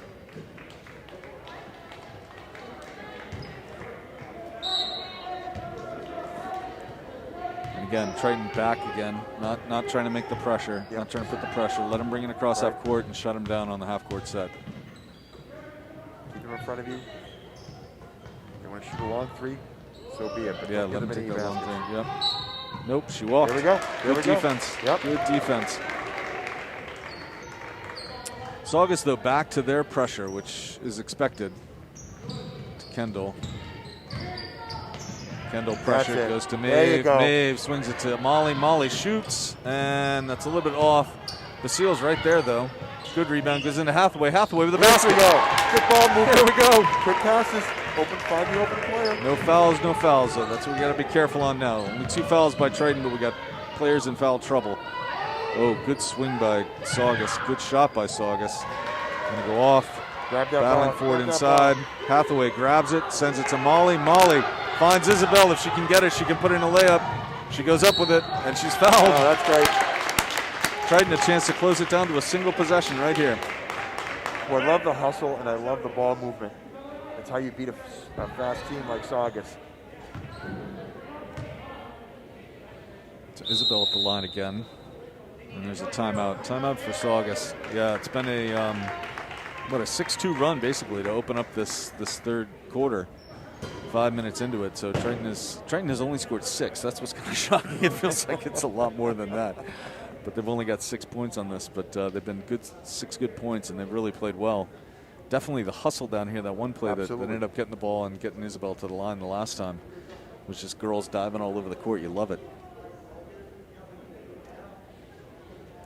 Again, Triton back again, not trying to make the pressure, not trying to put the pressure. Let him bring it across half court and shut him down on the half court set. Keep him in front of you. You want to shoot a long 3? So be it. But yeah, let him take a long 3. Yep. Nope, she walked. There we go. Good defense. Yep. Good defense. Saugus, though, back to their pressure, which is expected. To Kendall. Kendall pressure goes to Maeve. Maeve swings it to Molly. Molly shoots, and that's a little bit off. Basil's right there, though. Good rebound. Goes into Hathaway. Hathaway with the basket. There we go. Good ball movement. Here we go. Quick passes. Find the open player. No fouls, no fouls, though. That's what we got to be careful on now. Only 2 fouls by Triton, but we got players in foul trouble. Oh, good swing by Saugus. Good shot by Saugus. Gonna go off. Grab that battling ball. for it inside. Hathaway grabs it, sends it to Molly. Molly finds Isabel. If she can get it, she can put in a layup. She goes up with it, and she's fouled. Oh, that's great. Triton a chance to close it down to a single possession right here. Well, I love the hustle, and I love the ball movement. That's how you beat a fast team like Saugus. So Isabel at the line again. And there's a timeout. Timeout for Saugus. Yeah, it's been a, a 6-2 run, basically, to open up this third quarter. 5 minutes into it, so Triton has only scored 6. That's what's kind of shocking. It feels like it's a lot more than that. But they've only got 6 points on this, but they've been 6 good points, and they've really played well. Definitely the hustle down here, that one play that ended up getting the ball and getting Isabel to the line the last time was just girls diving all over the court. You love it.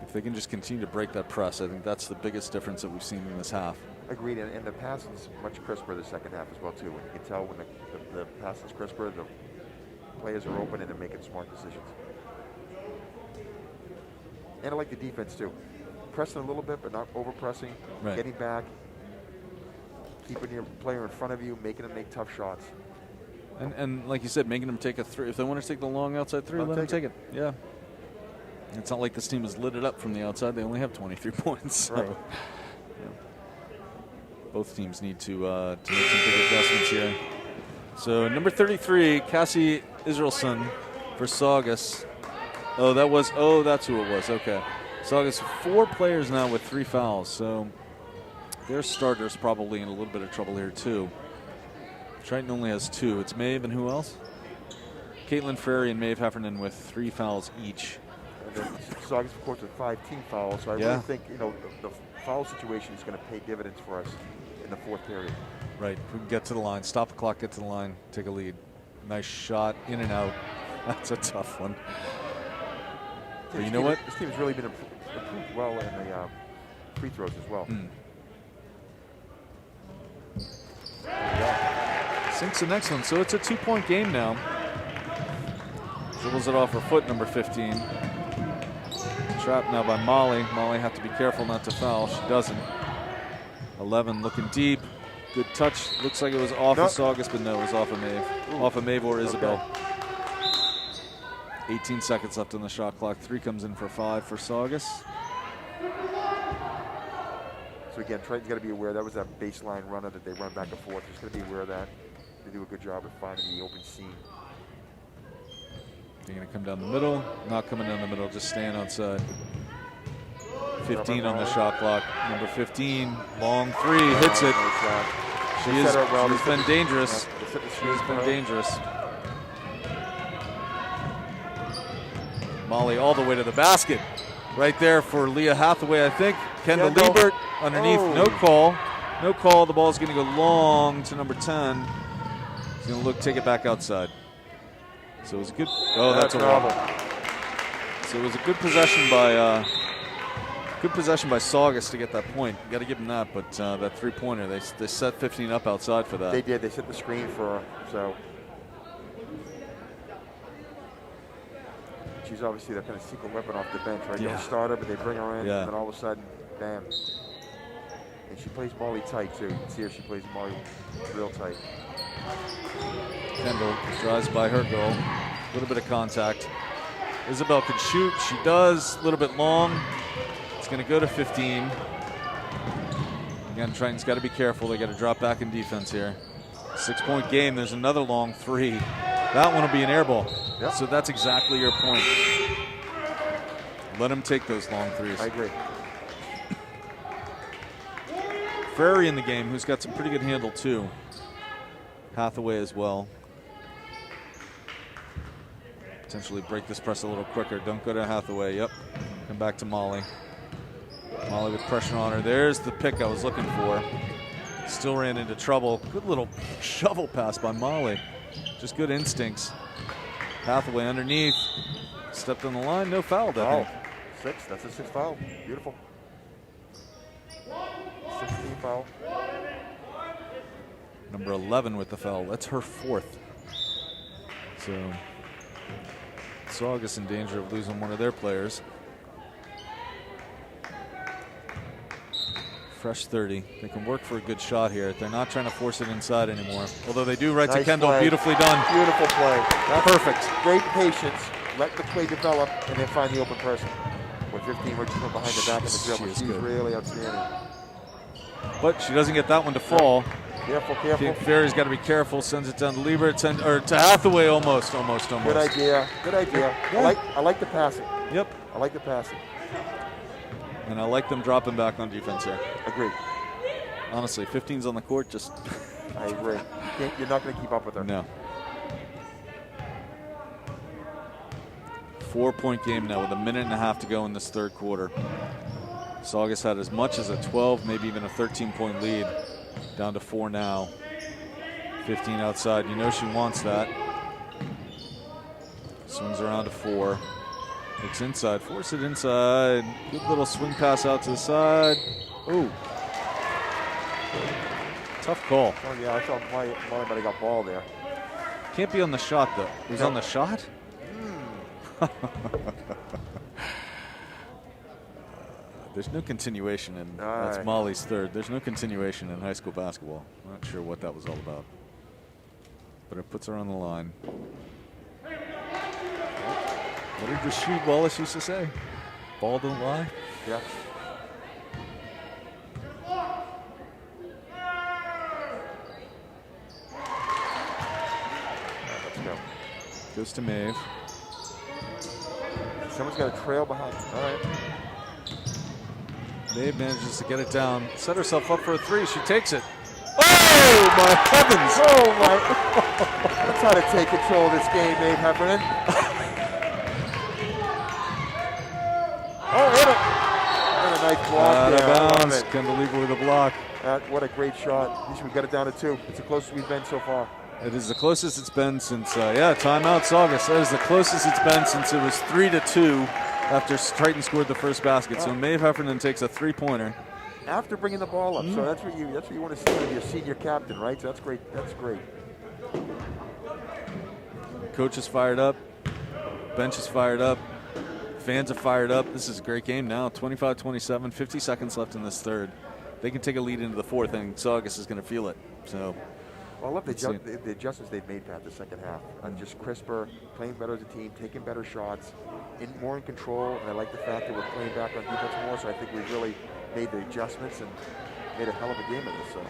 If they can just continue to break that press, I think that's the biggest difference that we've seen in this half. Agreed, and the pass is much crisper the second half as well, too. When you can tell when the pass is crisper, the players are open and they're making smart decisions. And I like the defense, too. Pressing a little bit, but not over-pressing. Right. Getting back. Keeping your player in front of you, making them make tough shots. And like you said, making them take a 3. If they want to take the long outside 3, let them take it. Yeah. It's not like this team has lit it up from the outside. They only have 23 points. So. Right. Yeah. Both teams need to make some big adjustments here. So number 33, Cassie Israelson for Saugus. That's who it was. Okay. Saugus, 4 players now with 3 fouls. So their starter's probably in a little bit of trouble here too. Triton only has 2. It's Maeve and who else? Caitlin Frary and Maeve Heffernan with 3 fouls each. And then Saugus, of course, with 5 team fouls. So I really think the foul situation is going to pay dividends for us in the 4th period. Right. We can get to the line, stop the clock, get to the line, take a lead. Nice shot, in and out. That's a tough one. But you know what? This team has really been improved well in the free throws as well. Yeah. Sinks the next one, so it's a 2-point game now. Dribbles it off her foot, number 15. Trapped now by Molly. Molly have to be careful not to foul. She doesn't. 11 looking deep. Good touch. Looks like it was off of Saugus, but no, it was off of Maeve. Off of Maeve or Isabel. Okay. 18 seconds left on the shot clock. 3 comes in for 5 for Saugus. So again, Triton's got to be aware that was that baseline runner that they run back and forth. Just got to be aware of that. They do a good job of finding the open seam. They're going to come down the middle. Not coming down the middle, just staying outside. 15 on the shot clock. Number 15, long 3, hits it. She's been dangerous. She's been dangerous. Molly all the way to the basket. Right there for Leah Hathaway, I think. Kendall Liebert underneath, no call. No call, the ball's going to go long to number 10. He's going to take it back outside. So it was a good, that's a wobble. So it was a good possession by Saugus to get that point. You got to give them that, but that 3-pointer, they set 15 up outside for that. They did. They set the screen for her. So she's obviously that kind of secret weapon off the bench, right? They don't start her, but they bring her in, and then all of a sudden, bam. And she plays Molly tight too. You can see her. She plays Molly real tight. Kendall drives by her goal. A little bit of contact. Isabel can shoot. She does. A little bit long. It's going to go to 15. Again, Triton's got to be careful. They got to drop back in defense here. 6-point game. There's another long 3. That one will be an air ball. Yep. So that's exactly your point. Let them take those long 3s. I agree. Frary in the game, who's got some pretty good handle too. Hathaway as well. Potentially break this press a little quicker. Don't go to Hathaway. Yep. Come back to Molly. Molly with pressure on her. There's the pick I was looking for. Still ran into trouble. Good little shovel pass by Molly. Just good instincts. Hathaway underneath. Stepped on the line. No foul, I think. 6. That's a 6th foul. Beautiful. 16 foul. Number 11 with the foul. That's her 4th. So Saugus in danger of losing one of their players. Fresh 30. They can work for a good shot here. They're not trying to force it inside anymore. Although they do right to Kendall. Play. Beautifully done. Beautiful play. That's perfect. Great patience. Let the play develop and then find the open person. With 15 reaches from behind the back of the dribble. She's really outstanding. But she doesn't get that one to fall. Careful. Ferry's got to be careful. Sends it down to Liebert, or to Hathaway almost. Good idea. Yeah. I like the passing. Yep. I like the passing. And I like them dropping back on defense here. Agreed. Honestly, 15's on the court, just... I agree. You're not going to keep up with her. No. 4-point game now with 1.5 minutes to go in this 3rd quarter. Saugus had as much as a 12, maybe even a 13-point lead. Down to 4 now. 15 outside. You know she wants that. Swings around to 4. Looks inside. Force it inside. Good little swing pass out to the side. Ooh. Tough call. Oh, yeah, I thought Molly might have got ball there. Can't be on the shot, though. It was on the shot? There's no continuation in, that's Molly's 3rd. There's no continuation in high school basketball. I'm not sure what that was all about. But it puts her on the line. What did Rasheed Wallace used to say? Ball don't lie? Yeah. Let's go. Goes to Maeve. Someone's got a trail behind. All right. Maeve manages to get it down. Set herself up for a 3. She takes it. Oh, my heavens. Oh, my. That's how to take control of this game, Maeve Heffernan. Oh, hit it. And a nice block. Out of bounds. Kendall Liebert with a block. What a great shot. At least we got it down to 2. It's the closest we've been so far. It is the closest it's been since, timeout Saugus. That is the closest it's been since it was 3-2 after Triton scored the first basket. So Maeve Heffernan takes a 3-pointer. after bringing the ball up. So that's what you want to see when you're a senior captain, right? So that's great. That's great. Coach is fired up. Bench is fired up. Fans are fired up. This is a great game now. 25-27, 50 seconds left in this third. They can take a lead into the fourth, and Saugus is going to feel it. So, well, I love the adjustments they've made, Pat, the second half. And just crisper, playing better as a team, taking better shots, more in control. And I like the fact that we're playing back on defense more. So I think we've really made the adjustments and made a hell of a game of this. So.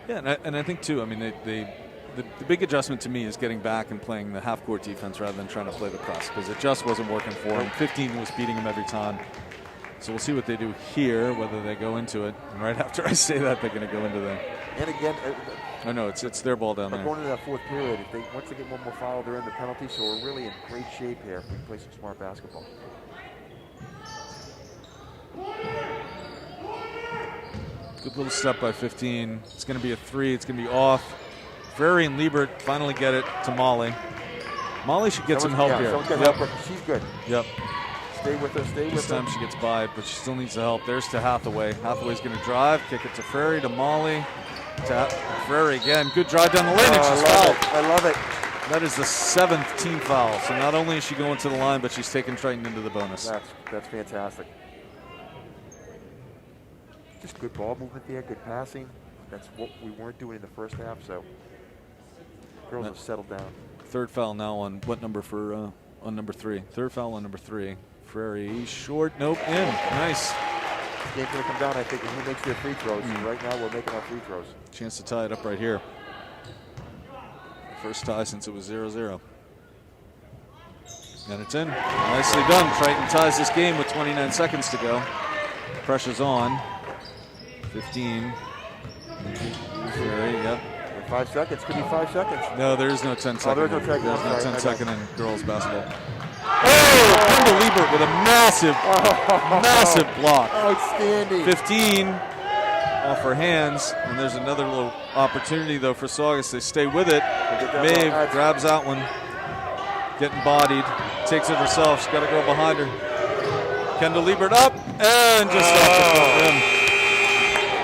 Yeah, and I think, too, I mean, the big adjustment to me is getting back and playing the half-court defense rather than trying to play the press, because it just wasn't working for them. 15 was beating them every time. So we'll see what they do here, whether they go into it. And right after I say that, they're going to go into the. And again, I know it's their ball down there. Going into that fourth period, once they get one more foul, they're in the penalty. So we're really in great shape here if we play some smart basketball. Good little step by 15. It's going to be a three. It's going to be off. Ferry and Liebert finally get it to Molly. Molly should get some help here. Help her. She's good. Yep. Stay with her. This time she gets by, but she still needs the help. There's to Hathaway. Hathaway's going to drive, kick it to Ferry, to Molly, to Ferry again. Good drive down the lane, and she's fouled. I love it. That is the 7th team foul. So not only is she going to the line, but she's taking Triton into the bonus. That's fantastic. Just good ball movement there, good passing. That's what we weren't doing in the first half, so girls have settled down. Third foul now on what number for on number 3? Third foul on number 3. Ferry short, nope, in. Nice. This game's going to come down, I think, and who makes their free throws. Right now, we're making our free throws. Chance to tie it up right here. First tie since it was 0-0. And it's in. Nicely done. Triton ties this game with 29 seconds to go. Pressure's on. 15. Ferry, yep. 5 seconds. Could be 5 seconds. No, there is no 10 second. There's no 10 second. There's no 10 second in girls basketball. Oh, Liebert with a massive block. Outstanding. 15 off her hands, and there's another little opportunity though for Saugus. They stay with it. Maeve grabs that one, getting bodied, takes it herself. She's got a girl behind her. Kendall Liebert up and just off the rim.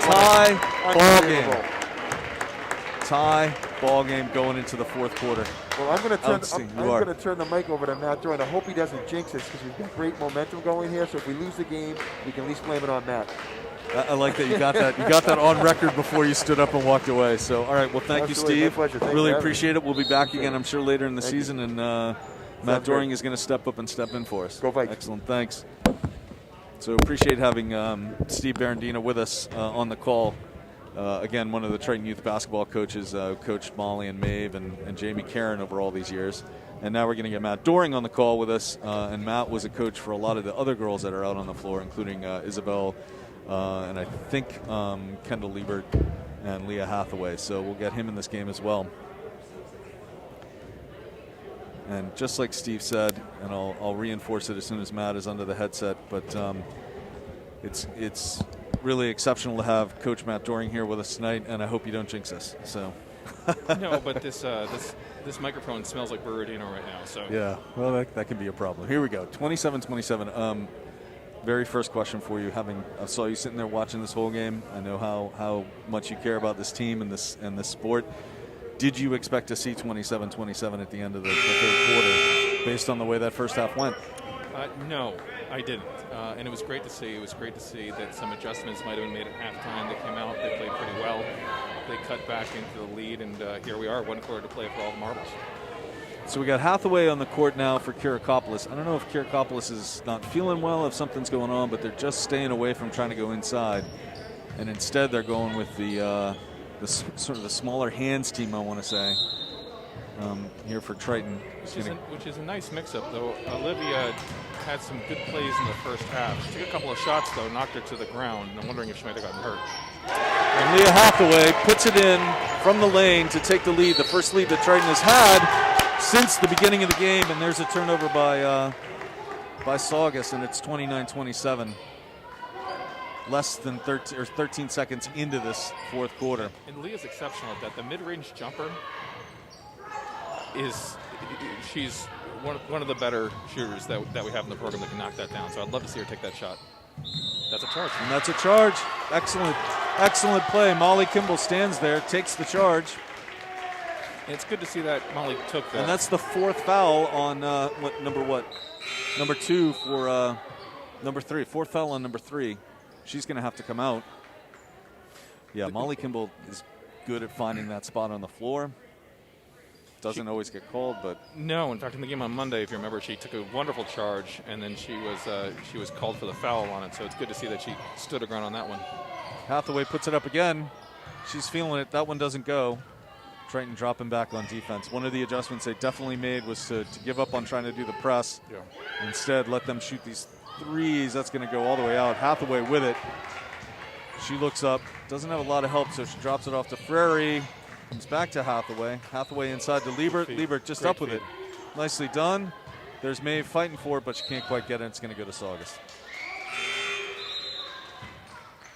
Tie ball game. Tie ball game going into the fourth quarter. Well, I'm going to turn the mic over to Matt Doran. I hope he doesn't jinx us because we've got great momentum going here. So if we lose the game, we can at least blame it on Matt. I like that you got that. You got that on record before you stood up and walked away. So, all right. Well, thank you, Steve. My pleasure. Really appreciate it. We'll be back again, I'm sure, later in the season. And Matt Doring is going to step up and step in for us. Go Vikes. Excellent. Thanks. So appreciate having Steve Barandina with us on the call. Again, one of the Triton Youth basketball coaches, coached Molly and Maeve and Jamie Karen over all these years. And now we're going to get Matt Doring on the call with us. And Matt was a coach for a lot of the other girls that are out on the floor, including Isabel and I think Kendall Liebert and Leah Hathaway. So we'll get him in this game as well. And just like Steve said, and I'll reinforce it as soon as Matt is under the headset, but it's really exceptional to have Coach Matt Doring here with us tonight, and I hope you don't jinx us. So. No, but this microphone smells like Burridino right now. So. Yeah, well, that can be a problem. Here we go, 27-27. Very first question for you. I saw you sitting there watching this whole game. I know how much you care about this team and this sport. Did you expect to see 27-27 at the end of the third quarter based on the way that first half went? No, I didn't. And it was great to see. It was great to see that some adjustments might have been made at halftime. They came out. They played pretty well. They cut back into the lead, and here we are, 1 quarter to play for all the marbles. So we got Hathaway on the court now for Kirakopoulos. I don't know if Kirakopoulos is not feeling well, if something's going on, but they're just staying away from trying to go inside. And instead they're going with the sort of the smaller hands team, I want to say, here for Triton. Which is a nice mix-up, though. Olivia had some good plays in the first half. She took a couple of shots, though, knocked her to the ground. I'm wondering if she might have gotten hurt. And Leah Hathaway puts it in from the lane to take the lead, the first lead that Triton has had since the beginning of the game. And there's a turnover by Saugus, and it's 29-27. Less than 13 seconds into this fourth quarter. And Leah's exceptional at that. The mid-range jumper she's one of the better shooters that we have in the program that can knock that down. So I'd love to see her take that shot. That's a charge. And that's a charge. Excellent play. Molly Kimball stands there, takes the charge. It's good to see that Molly took that. And that's the 4th foul on number 2 for number 3. 4th foul on number 3. She's going to have to come out. Yeah, Molly Kimball is good at finding that spot on the floor. Doesn't always get called, but no. In fact, in the game on Monday, if you remember, she took a wonderful charge, and then she was called for the foul on it. So it's good to see that she stood her ground on that one. Hathaway puts it up again. She's feeling it. That one doesn't go. Triton dropping back on defense. One of the adjustments they definitely made was to give up on trying to do the press. Yeah. Instead, let them shoot these threes. That's going to go all the way out. Hathaway with it. She looks up. Doesn't have a lot of help, so she drops it off to Frary. Comes back to Hathaway. Hathaway inside to Liebert. Liebert just Great up with feed. it. Nicely done. There's Maeve fighting for it, but she can't quite get it. It's going to go to Saugus.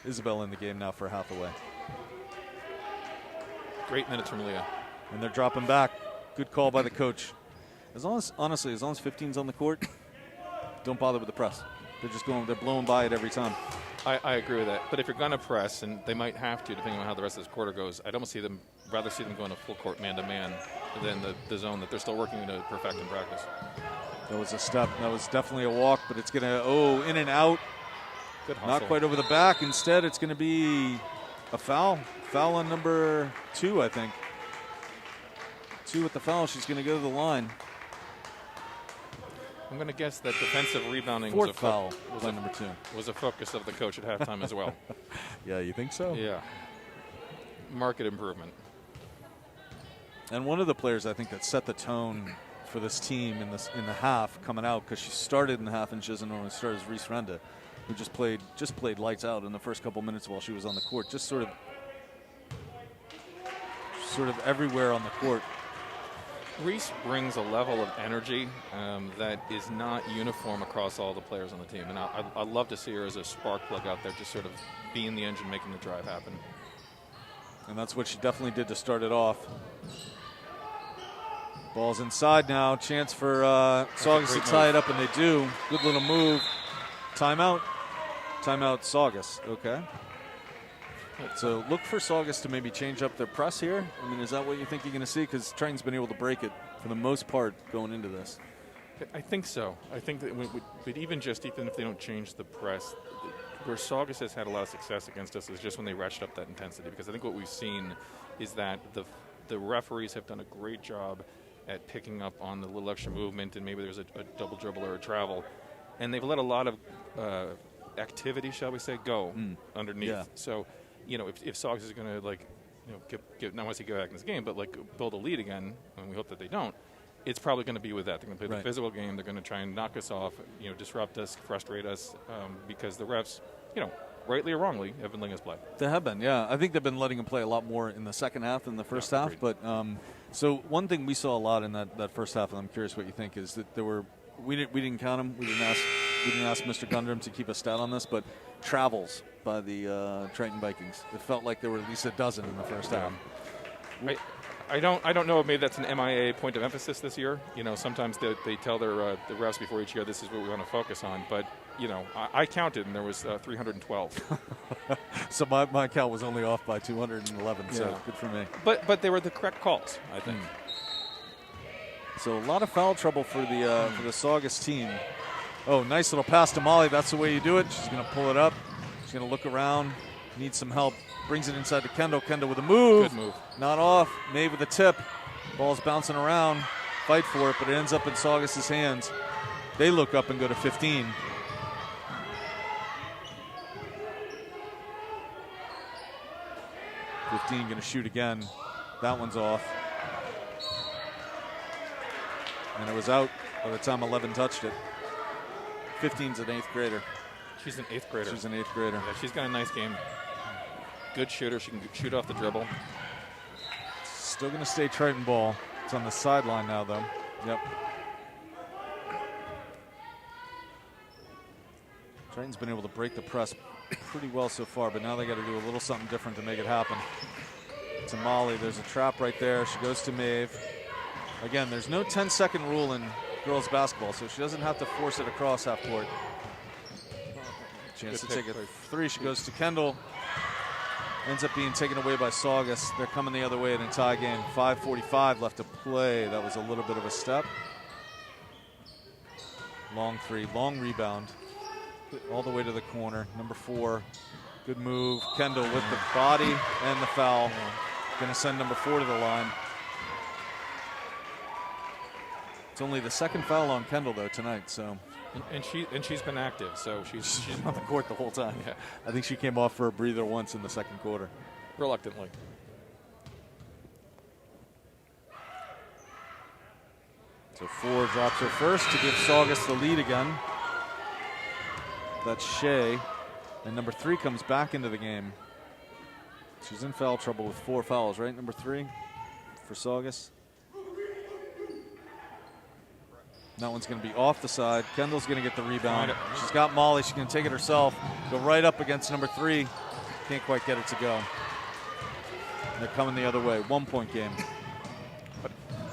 Isabel in the game now for Hathaway. Great minutes from Leah. And they're dropping back. Good call by the coach. Honestly, as long as 15's on the court, don't bother with the press. They're blowing by it every time. I agree with that. But if you're going to press, and they might have to, depending on how the rest of this quarter goes, I'd almost rather see them going to full court man-to-man than the zone that they're still working to perfect in practice. That was a step. That was definitely a walk, but it's going to, in and out. Good hustle. Not quite over the back. Instead, it's going to be a foul. Foul on number 2, I think. 2 with the foul. She's going to go to the line. I'm going to guess that defensive rebounding 4th foul by number 2. Was a focus of the coach at halftime as well. Yeah, you think so? Yeah. Market improvement. And one of the players I think that set the tone for this team in the half coming out, because she started in the half and she doesn't normally start, is Reese Renda, who just played lights out in the first couple minutes while she was on the court. Just sort of everywhere on the court. Reese brings a level of energy that is not uniform across all the players on the team. And I'd love to see her as a spark plug out there, just sort of being the engine, making the drive happen. And that's what she definitely did to start it off. Ball's inside now. Chance for Saugus to tie it up, and they do. Good little move. Timeout. Timeout, Saugus. Okay. So look for Saugus to maybe change up their press here. I mean, is that what you think you're going to see? Because Triton's been able to break it for the most part going into this. I think so. I think that but even if they don't change the press, where Saugus has had a lot of success against us is just when they ratchet up that intensity. Because I think what we've seen is that the referees have done a great job at picking up on the little extra movement, and maybe there's a double dribble or a travel. And they've let a lot of activity, shall we say, go underneath. Yeah. So, if Saugus is going to, not want to say go back in this game, but build a lead again, and we hope that they don't, it's probably going to be with that. They're going to play the physical game. They're going to try and knock us off, disrupt us, frustrate us, because the refs, rightly or wrongly, have been letting us play. They have been, yeah. I think they've been letting them play a lot more in the second half than the first half. But so one thing we saw a lot in that first half, and I'm curious what you think, is that there were we didn't count them. We didn't ask Mr. Gundram to keep a stat on this, but travels by the Triton Vikings. It felt like there were at least a dozen in the first half. I don't know if maybe that's an MIA point of emphasis this year. Sometimes they tell the refs before each year, this is what we want to focus on. But, I counted, and there was 312. So my count was only off by 211, so good for me. But they were the correct calls, I think. So a lot of foul trouble for the Saugus team. Oh, nice little pass to Molly. That's the way you do it. She's going to pull it up. She's going to look around. Needs some help. Brings it inside to Kendall. Kendall with a move. Good move. Not off. Maeve with a tip. Ball's bouncing around. Fight for it, but it ends up in Saugus' hands. They look up and go to 15. Going to shoot again. That one's off. And it was out by the time 11 touched it. 15's an 8th grader. She's an 8th grader. She's an 8th grader. Yeah, she's got a nice game. Good shooter. She can shoot off the dribble. Still going to stay Triton ball. It's on the sideline now, though. Yep. Triton's been able to break the press pretty well so far, but now they got to do a little something different to make it happen. To Molly, there's a trap right there. She goes to Maeve. Again, there's no 10-second rule in girls basketball, so she doesn't have to force it across half court. Chance to take a three. She goes to Kendall. ends up being taken away by Saugus. They're coming the other way in a tie game. 5:45 left to play. That was a little bit of a step. Long three, long rebound. All the way to the corner. Number 4, good move. Kendall with the body and the foul. Going to send number 4 to the line. It's only the second foul on Kendall, though, tonight. So, and she's been active, so she's on the court the whole time. Yeah. I think she came off for a breather once in the second quarter. Reluctantly. So 4 drops her first to give Saugus the lead again. That's Shea. And number 3 comes back into the game. She's in foul trouble with 4 fouls, right? Number 3 for Saugus. That one's going to be off the side. Kendall's going to get the rebound. She's got Molly. She's going to take it herself. Go right up against number 3. Can't quite get it to go. They're coming the other way. 1-point game.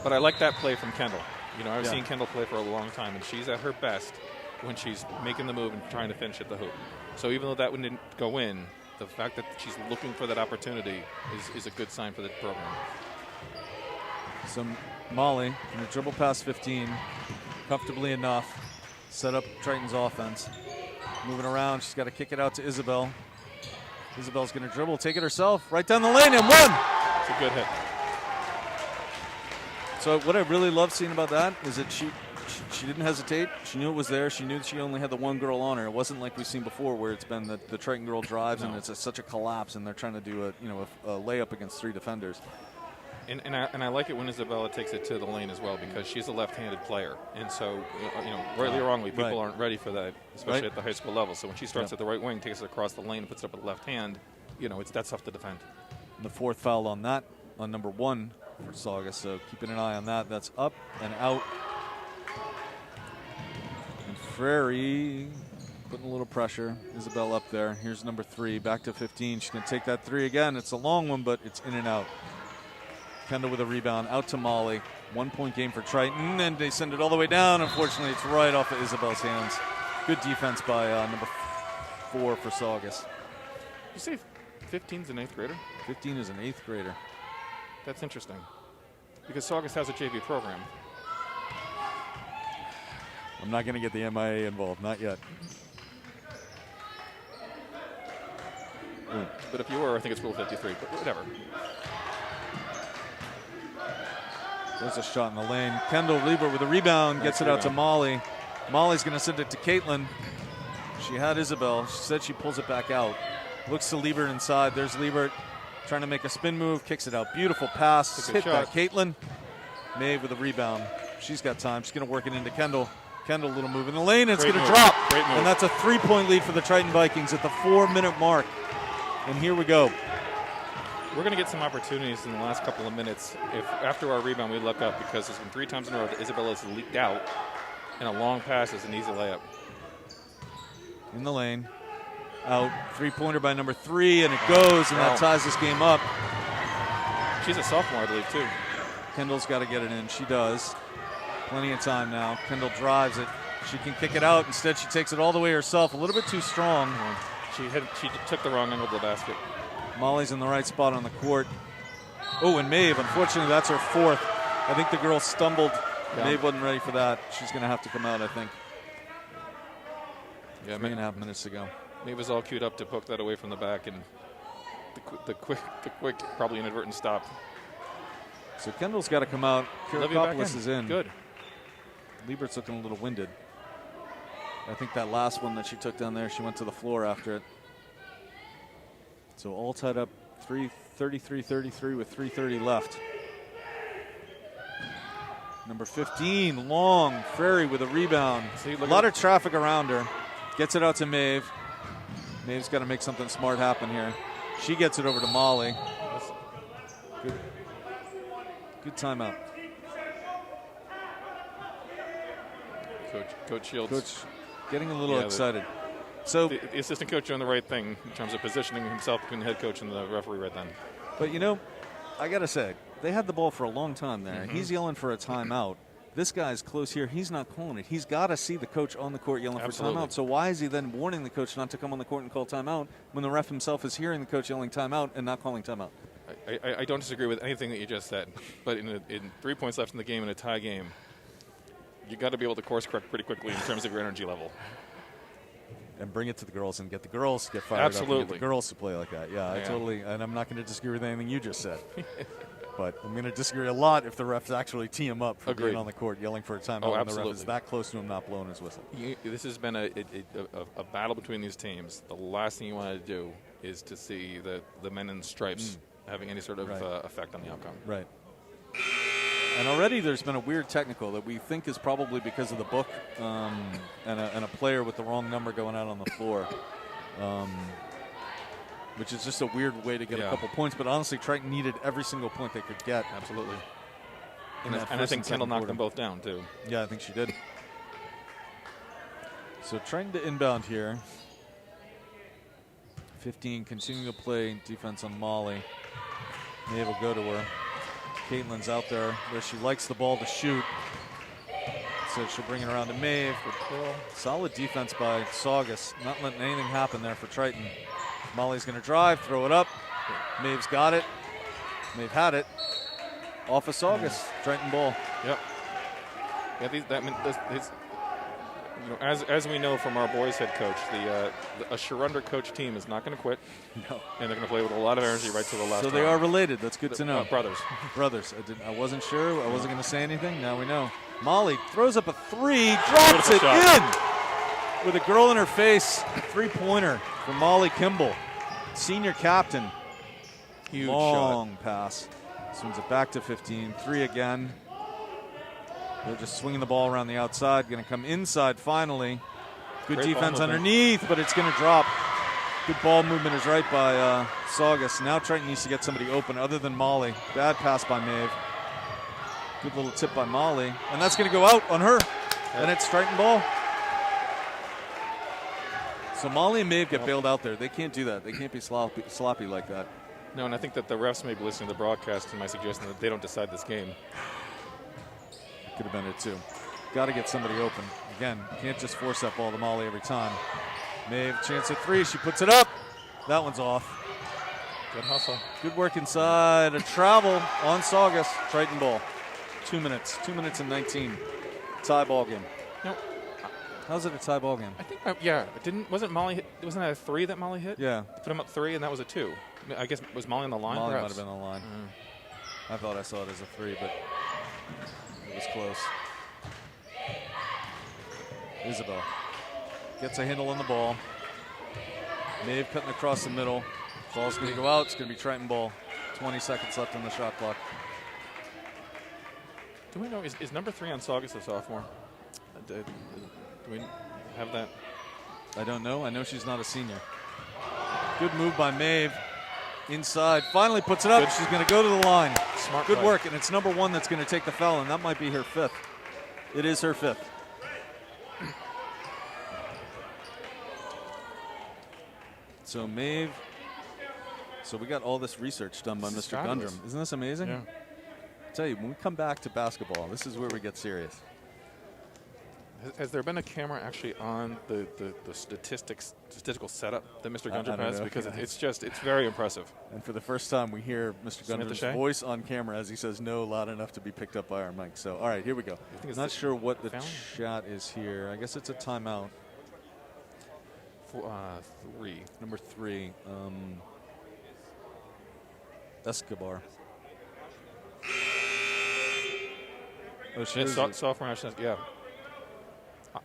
But I like that play from Kendall. You know, I've seen Kendall play for a long time, and she's at her best when she's making the move and trying to finish at the hoop. So even though that one didn't go in, the fact that she's looking for that opportunity is a good sign for the program. So Molly, in a dribble past 15, comfortably enough, set up Triton's offense. Moving around, she's got to kick it out to Isabel. Isabel's going to dribble, take it herself, right down the lane, and one! It's a good hit. So what I really love seeing about that is that she didn't hesitate. She knew it was there. She knew that she only had the one girl on her. It wasn't like we've seen before where it's been the Triton girl drives and it's such a collapse and they're trying to do a layup against 3 defenders. And I like it when Isabella takes it to the lane as well because she's a left-handed player. And so, rightly or wrongly, people aren't ready for that, especially at the high school level. So when she starts at the right wing, takes it across the lane and puts it up with the left hand, that's tough to defend. And the 4th foul on that, on number 1 for Saugus. So keeping an eye on that. That's up and out. And Frary putting a little pressure. Isabel up there. Here's number 3, back to 15. She's going to take that 3 again. It's a long one, but it's in and out. Kendall with a rebound, out to Molly. 1-point game for Triton, and they send it all the way down. Unfortunately, it's right off of Isabel's hands. Good defense by number 4 for Saugus. You say 15's an 8th grader? 15 is an 8th grader. That's interesting. Because Saugus has a JV program. I'm not going to get the MIA involved, not yet. But if you were, I think it's Rule 53, but whatever. There's a shot in the lane. Kendall Liebert with a rebound, gets it out to Molly. Molly's going to send it to Caitlin. She had Isabel. She said she pulls it back out. Looks to Liebert inside. There's Liebert trying to make a spin move, kicks it out. Beautiful pass. Hit that. Caitlin Maeve with a rebound. She's got time. She's going to work it into Kendall. Kendall, little move in the lane, and it's going to drop. Great move. And that's a 3-point lead for the Triton Vikings at the 4-minute mark. And here we go. We're going to get some opportunities in the last couple of minutes if after our rebound we look up because there's been 3 times in a row that Isabella's leaked out and a long pass is an easy layup. In the lane. Out. 3-pointer by number 3, and it goes, and that ties this game up. She's a sophomore, I believe, too. Kendall's got to get it in. She does. Plenty of time now. Kendall drives it. She can kick it out. Instead, she takes it all the way herself. A little bit too strong. She took the wrong angle of the basket. Molly's in the right spot on the court. Oh, and Maeve, unfortunately, that's her 4th. I think the girl stumbled. Yeah. Maeve wasn't ready for that. She's going to have to come out, I think. Yeah, 3.5 minutes to go. Maeve was all queued up to poke that away from the back, and the quick, probably inadvertent stop. So Kendall's got to come out. Kirikopoulos is in. Good. Liebert's looking a little winded. I think that last one that she took down there, she went to the floor after it. So all tied up 33-33 with 3:30 left. Number 15, long, Frary with a rebound. See, a lot of traffic around her. Gets it out to Maeve. Maeve's got to make something smart happen here. She gets it over to Molly. Good timeout. Coach Shields. Coach getting a little excited. So the assistant coach doing the right thing in terms of positioning himself between the head coach and the referee right then. But, I got to say, they had the ball for a long time there. Mm-hmm. He's yelling for a timeout. This guy's close here. He's not calling it. He's got to see the coach on the court yelling Absolutely. for timeout. So why is he then warning the coach not to come on the court and call timeout when the ref himself is hearing the coach yelling timeout and not calling timeout? I don't disagree with anything that you just said, but in 3 points left in the game, in a tie game, you got to be able to course correct pretty quickly in terms of your energy level. And bring it to the girls and get the girls to get fired Absolutely. up and get the girls to play like that. Yeah, I totally, and I'm not going to disagree with anything you just said. But I'm going to disagree a lot if the refs actually tee him up for being on the court yelling for a timeout when the ref is that close to him not blowing his whistle. This has been a battle between these teams. The last thing you want to do is to see the men in stripes having any sort of effect on the outcome. Right. And already there's been a weird technical that we think is probably because of the book and a player with the wrong number going out on the floor, which is just a weird way to get a couple points. But honestly, Triton needed every single point they could get. Absolutely. And I think Kendall knocked them both down, too. Yeah, I think she did. So Triton to inbound here. 15 continuing to play defense on Molly. Maeve will go to her. Caitlin's out there where she likes the ball to shoot. So she'll bring it around to Maeve. Solid defense by Saugus. Not letting anything happen there for Triton. Molly's going to drive, throw it up. Maeve's got it. Maeve had it. Off of Saugus. Triton ball. Yep. Yeah, as we know from our boys' head coach, a Sharundra coach team is not going to quit. No. And they're going to play with a lot of energy right to the last So they are related. That's good to know. Brothers. Brothers. I wasn't sure. I wasn't going to say anything. Now we know. Molly throws up a three, drops it in with a girl in her face. Three-pointer for Molly Kimball, senior captain. Huge long pass. Swings it back to 15. Three again. They're just swinging the ball around the outside. Going to come inside finally. Good Great defense underneath, but it's going to drop. Good ball movement is right by Saugus. Now Triton needs to get somebody open other than Molly. Bad pass by Maeve. Good little tip by Molly. And that's going to go out on her. And it's Triton ball. So Molly and Maeve get bailed out there. They can't do that. They can't be sloppy like that. No, and I think that the refs may be listening to the broadcast and my suggestion that they don't decide this game. Could have been it too. Got to get somebody open. Again, can't just force that ball to Molly every time. Maeve, chance at three. She puts it up. That one's off. Good hustle. Good work inside. A travel on Saugus. Triton ball. 2 minutes. 2 minutes and 19. Tie ball game. No. How's it a tie ball game? I think, wasn't that a three that Molly hit? Yeah. Put him up three, and that was a two. I guess, was Molly on the line? Molly might Perhaps? have been on the line. I thought I saw it as a three, but it was close. Isabel gets a handle on the ball. Maeve cutting across the middle. Ball's going to go out. It's going to be Triton ball. 20 seconds left on the shot clock. Do we know, is number 3 on Saugus a sophomore? Do we have that? I don't know. I know she's not a senior. Good move by Maeve. Inside. Finally puts it up. She's going to go to the line. Smart Good play. work. And it's number 1 that's going to take the foul, and that might be her 5th. It is her 5th. So Maeve. So we got all this research done by Mr. Fabulous. Gundrum. Isn't this amazing? Yeah. I tell you, when we come back to basketball, this is where we get serious. Has there been a camera actually on the statistical setup that Mr. I don't Gundrum has? know. Because it's very impressive. And for the first time, we hear Mr. Smith Gundrum's Shea? voice on camera as he says no loud enough to be picked up by our mic. So, all right, here we go. it's Not the sure what the foul? shot is here. I guess it's a timeout. 3. Number 3, Escobar. Oh, she is. Sophomore national. Yeah.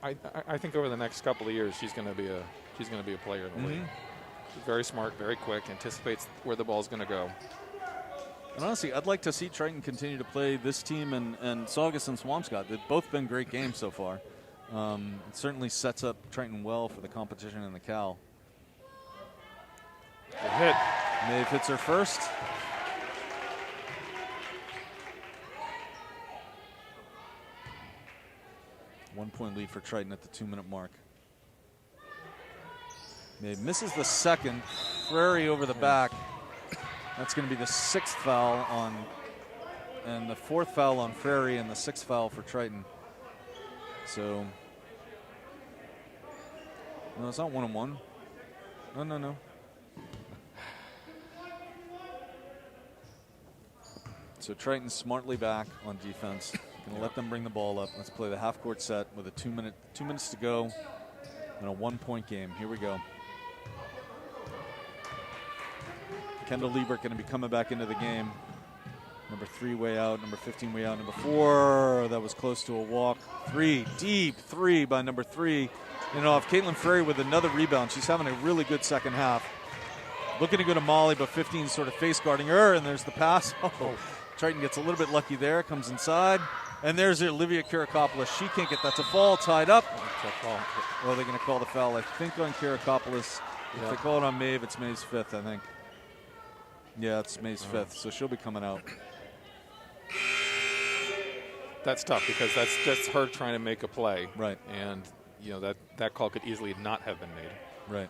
I think over the next couple of years she's going to be a player in the league. She's very smart, very quick, anticipates where the ball's going to go. And honestly, I'd like to see Triton continue to play this team and Saugus and Swampscott. They've both been great games so far. It certainly sets up Triton well for the competition in the Cal. Good hit. Maeve hits her first. One-point lead for Triton at the 2-minute mark. Maeve misses the second. Frary over the back. That's going to be the 6th foul on and the 4th foul on Prairie, and the 6th foul for Triton. So, no, it's not 1-on-1. No. So Triton smartly back on defense. Going to let them bring the ball up. Let's play the half-court set with a 2 minutes to go and a 1-point game. Here we go. Kendall Liebert going to be coming back into the game. Number 3 way out, number 15 way out, number 4. That was close to a walk. 3, deep 3 by number 3. And off Caitlin Frary with another rebound. She's having a really good second half. Looking to go to Molly, but 15 sort of face guarding her, and there's the pass. Oh, Triton gets a little bit lucky there, comes inside. And there's Olivia Kirakopoulos. She can't get that to fall, tied up. Well, they're going to call the foul, I think, on Kirakopoulos. If they call it on Maeve, it's Maeve's 5th, I think. Yeah, it's Maeve's 5th, so she'll be coming out. That's tough because that's just her trying to make a play. Right. And, that call could easily not have been made. Right.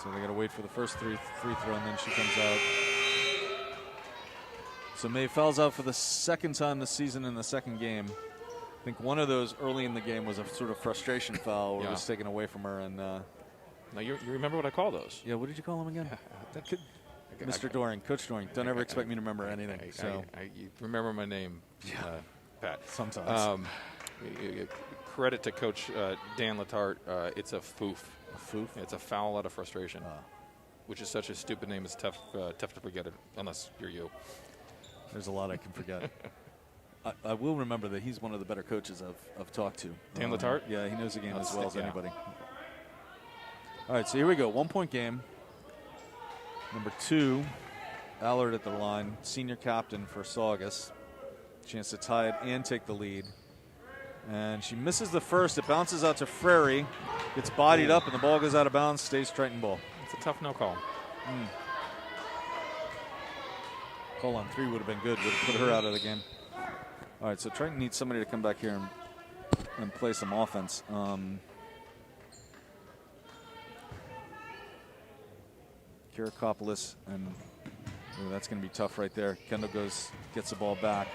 So they got to wait for the first free throw, and then she comes out. So Maeve fouls out for the 2nd time this season in the 2nd game. I think one of those early in the game was a sort of frustration foul where it was taken away from her. And now you remember what I call those? Yeah, what did you call him again? Mr. Doring, Coach Doring. Don't ever expect me to remember anything. You remember my name, Pat. Sometimes. Credit to Coach Dan Latart. It's a foof. A foof? It's a foul out of frustration, which is such a stupid name. It's tough to forget it, unless you're you. There's a lot I can forget. I will remember that he's one of the better coaches I've talked to. Dan Latart? Yeah, he knows the game as well as anybody. All right, so here we go. 1-point game. Number 2, Allard at the line, senior captain for Saugus. Chance to tie it and take the lead. And she misses the first. It bounces out to Frary. Gets bodied up, and the ball goes out of bounds. Stays Triton ball. It's a tough no call. Call on 3 would have been good. Would have put her out of the game. All right, so Triton needs somebody to come back here and play some offense. Kirakopoulos, and that's going to be tough right there. Kendall gets the ball back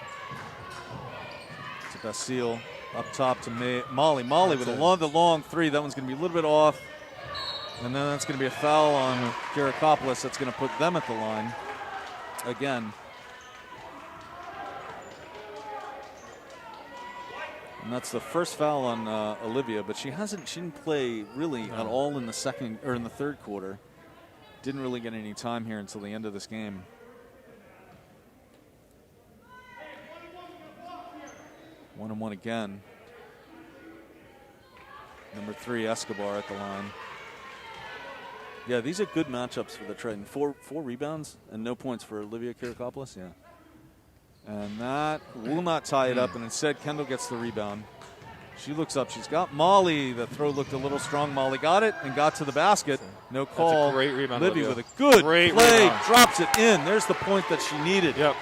to Basile. Up top to Molly. Molly with the long 3. That one's going to be a little bit off. And then that's going to be a foul on Kirakopoulos. That's going to put them at the line again. And that's the first foul on Olivia, but she didn't play really at all in the 3rd quarter. Didn't really get any time here until the end of this game. One and one again. Number 3, Escobar at the line. Yeah, these are good matchups for the Triton. 4 rebounds and no points for Olivia Kirakopoulos. Yeah. And that will not tie it up, and instead Kendall gets the rebound. She looks up. She's got Molly. The throw looked a little strong. Molly got it and got to the basket. No call. That's a great rebound. Libby with a good play. Rebound. Drops it in. There's the point that she needed. Yep.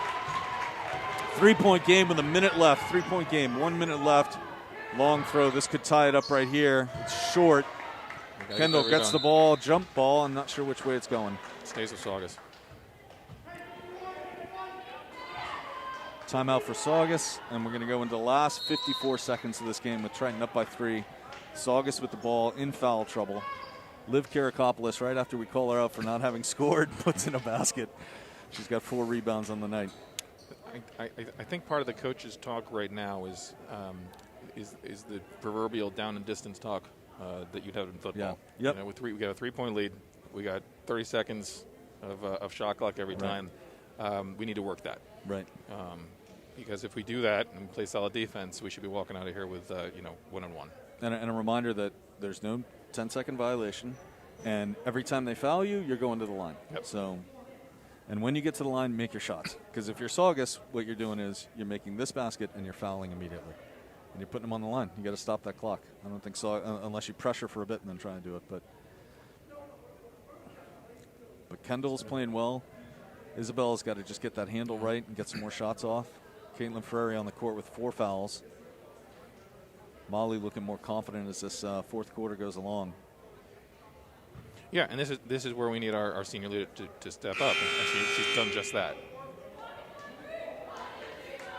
3-point game with a minute left. 3-point game. 1 minute left. Long throw. This could tie it up right here. It's short. Kendall gets the ball. Jump ball. I'm not sure which way it's going. Stays with Saugus. Timeout for Saugus, and we're going to go into the last 54 seconds of this game with Triton up by 3. Saugus with the ball in foul trouble. Liv Kirakopoulos, right after we call her out for not having scored, puts in a basket. She's got 4 rebounds on the night. I think part of the coach's talk right now is the proverbial down and distance talk that you'd have in football. Yeah. Yep. You know, we got a 3-point lead. We got 30 seconds of shot clock every time. We need to work that. Right. Because if we do that and play solid defense, we should be walking out of here with 1-1. And a reminder that there's no 10-second violation, and every time they foul you, you're going to the line. Yep. So, and when you get to the line, make your shots. Because if you're Saugus, what you're doing is you're making this basket and you're fouling immediately, and you're putting them on the line. You got to stop that clock. I don't think so unless you pressure for a bit and then try and do it. But Kendall's playing well. Isabella's got to just get that handle right and get some more shots off. Caitlin Frary on the court with 4 fouls. Molly looking more confident as this 4th quarter goes along. Yeah, and this is where we need our senior leader to step up, and she's done just that.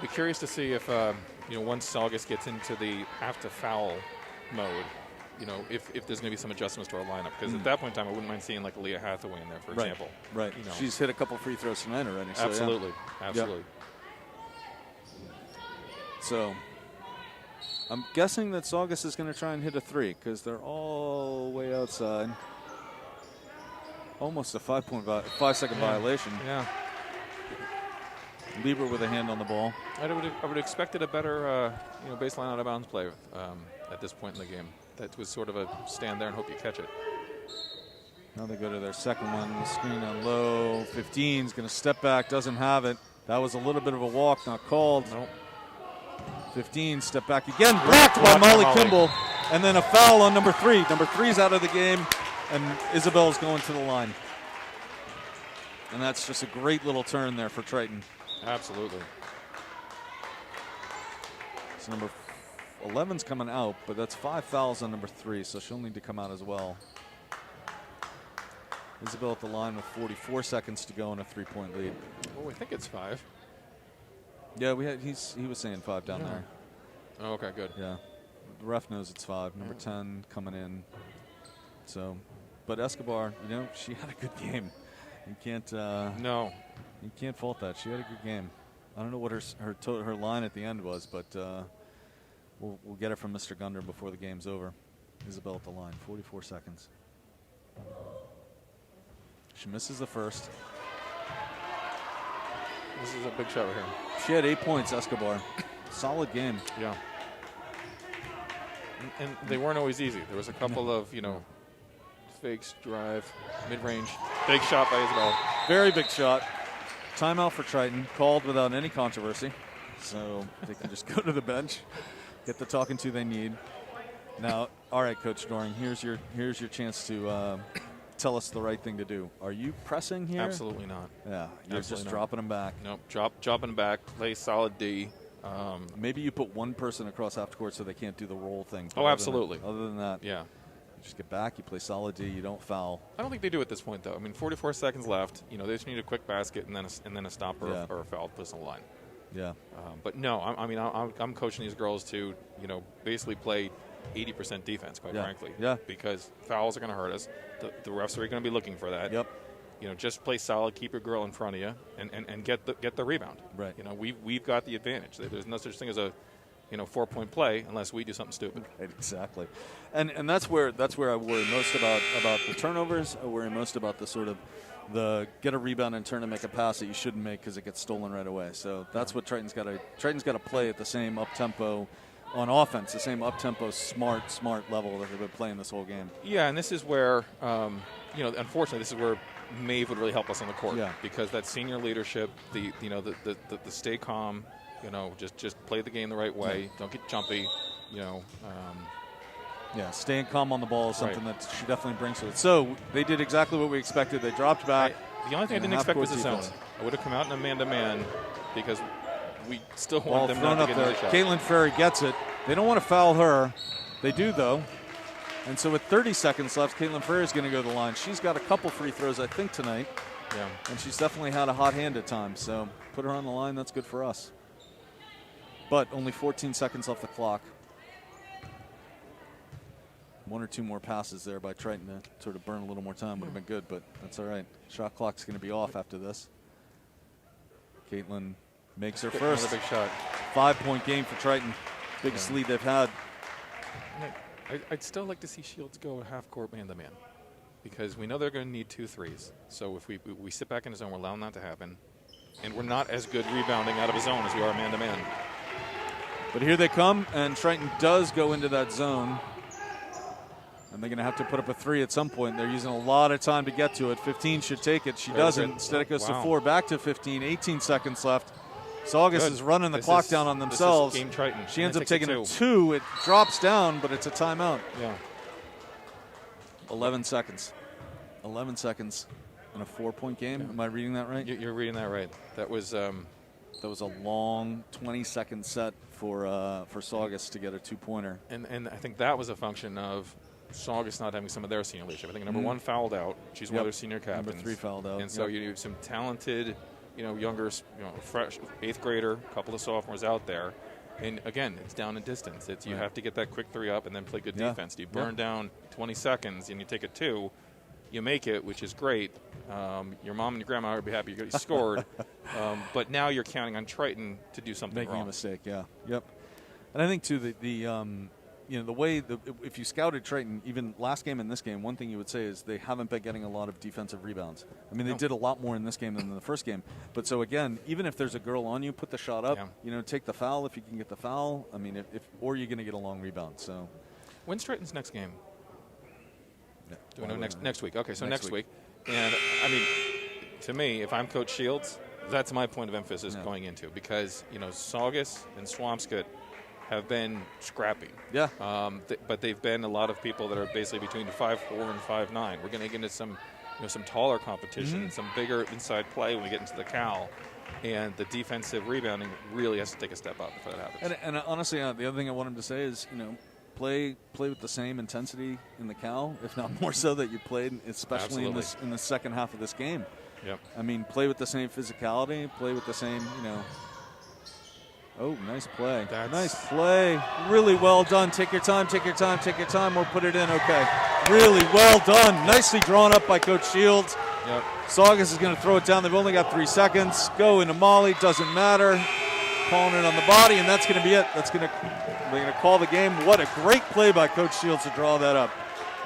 Be curious to see if once Saugus gets into the have to foul mode, if there's going to be some adjustments to our lineup, because at that point in time I wouldn't mind seeing like Leah Hathaway in there, for example. Right. She's hit a couple free throws tonight already. So absolutely. Yeah. Absolutely. Yep. So I'm guessing that Saugus is going to try and hit a 3 because they're all way outside. Almost a 5-second violation. Yeah. Lieber with a hand on the ball. I would expected a better baseline out of bounds play at this point in the game. That was sort of a stand there and hope you catch it. Now they go to their second one. Screen on low. 15's going to step back. Doesn't have it. That was a little bit of a walk. Not called. Nope. 15, step back again. Blocked by Molly Kimball. And then a foul on number 3. Number 3's out of the game. And Isabel's going to the line. And that's just a great little turn there for Triton. Absolutely. So number 11's coming out, but that's 5 fouls on number 3, so she'll need to come out as well. Isabel at the line with 44 seconds to go in a 3-point lead. Oh, I think it's 5. Yeah, he was saying 5 down there. Oh, okay, good. Yeah. The ref knows it's 5. Number 10 coming in. So, but Escobar, she had a good game. You can't no. You can't fault that. She had a good game. I don't know what her line at the end was, but we'll get it from Mr. Gunder before the game's over. Isabel at the line, 44 seconds. She misses the first. This is a big shot right here. She had 8 points, Escobar. Solid game. Yeah. And they weren't always easy. There was a couple of, fakes, drive, mid-range. Big shot by Isabel. Very big shot. Timeout for Triton, called without any controversy. So they can just go to the bench, get the talking to they need. Now, all right, Coach Doring, here's your chance to tell us the right thing to do. Are you pressing here? Absolutely not. Yeah, you're just dropping them back. Nope, dropping back, play solid D. Maybe you put one person across half court so they can't do the roll thing. Oh, absolutely. Other than that, yeah. You just get back, you play solid D, you don't foul. I don't think they do at this point, though. I mean, 44 seconds left. They just need a quick basket and then a stop or a foul to put us on the line. Yeah. But no, I'm coaching these girls to, basically play 80% defense, quite frankly. Yeah. Because fouls are going to hurt us. The refs are going to be looking for that. Yep. Just play solid, keep your girl in front of you, and get the rebound. Right. We've got the advantage. There's no such thing as a 4-point play unless we do something stupid. Right, exactly. And that's where I worry most about the turnovers. I worry most about the sort of the get a rebound and turn and make a pass that you shouldn't make because it gets stolen right away. So that's what Triton's got to play at the same up tempo on offense, the same up tempo smart level that they've been playing this whole game. Yeah, and this is where unfortunately this is where Maeve would really help us on the court. Yeah. Because that senior leadership, the stay calm, just play the game the right way. Don't get jumpy, Yeah, staying calm on the ball is something that she definitely brings to it. So they did exactly what we expected. They dropped back. The only thing I didn't expect was the zone. I would have come out in a man-to-man because we still want them not to get another shot. Caitlin Ferry gets it. They don't want to foul her. They do, though. And so with 30 seconds left, Caitlin Ferry is going to go to the line. She's got a couple free throws, I think, tonight. Yeah. And she's definitely had a hot hand at times. So put her on the line. That's good for us. But only 14 seconds off the clock. 1 or 2 more passes there by Triton to sort of burn a little more time would have been good, but that's all right. Shot clock's going to be off after this. Caitlin makes her first. Another big shot. 5-point game for Triton. Biggest lead they've had. I'd still like to see Shields go half court man-to-man because we know they're going to need 2 threes. So if we sit back in the zone, we're allowing that to happen. And we're not as good rebounding out of a zone as we are man-to-man. But here they come, and Triton does go into that zone. And they're going to have to put up a 3 at some point. They're using a lot of time to get to it. 15 should take it. She doesn't. Instead it goes to 4. Back to 15. 18 seconds left. Saugus is running the clock down on themselves. Game Triton. She ends up taking a 2. It drops down, but it's a timeout. Yeah. 11 seconds. 11 seconds in a 4-point game. Yeah. Am I reading that right? You're reading that right. That was a long 20-second set for Saugus to get a 2-pointer. And I think that was a function of Saugus not having some of their senior leadership. I think number 1 fouled out. She's one of their senior captains. Number 3 fouled out. And so you have some talented, younger, fresh 8th grader, a couple of sophomores out there. And again, it's down in distance. You have to get that quick 3 up and then play good defense. You burn down 20 seconds and you take a 2. You make it, which is great. Your mom and your grandma would be happy you scored. But now you're counting on Triton to do something Making wrong. a mistake, yeah. Yep. And I think, too, the way if you scouted Triton, even last game and this game, one thing you would say is they haven't been getting a lot of defensive rebounds. I mean, they did a lot more in this game than in the first game. But so, again, even if there's a girl on you, put the shot up. Yeah. Take the foul if you can get the foul. I mean, or you're going to get a long rebound. So, when's Triton's next game? Do we know next week? Okay, so next week. And, I mean, to me, if I'm Coach Shields, that's my point of emphasis going into, because, Saugus and Swampscott have been scrappy. Yeah. But they've been a lot of people that are basically between 5'4" and 5'9". We're going to get into some taller competition, some bigger inside play when we get into the Cal. And the defensive rebounding really has to take a step up before that happens. And honestly, the other thing I want him to say is, play with the same intensity in the Cal, if not more so, that you played, especially in the second half of this game. Yep. I mean, play with the same physicality, play with the same, Oh, nice play. Nice play. Really well done. Take your time. We'll put it in. Okay. Really well done. Nicely drawn up by Coach Shields. Yep. Saugus is going to throw it down. They've only got 3 seconds. Go into Molly. Doesn't matter. Calling it on the body, and that's going to be it. They're going to call the game. What a great play by Coach Shields to draw that up.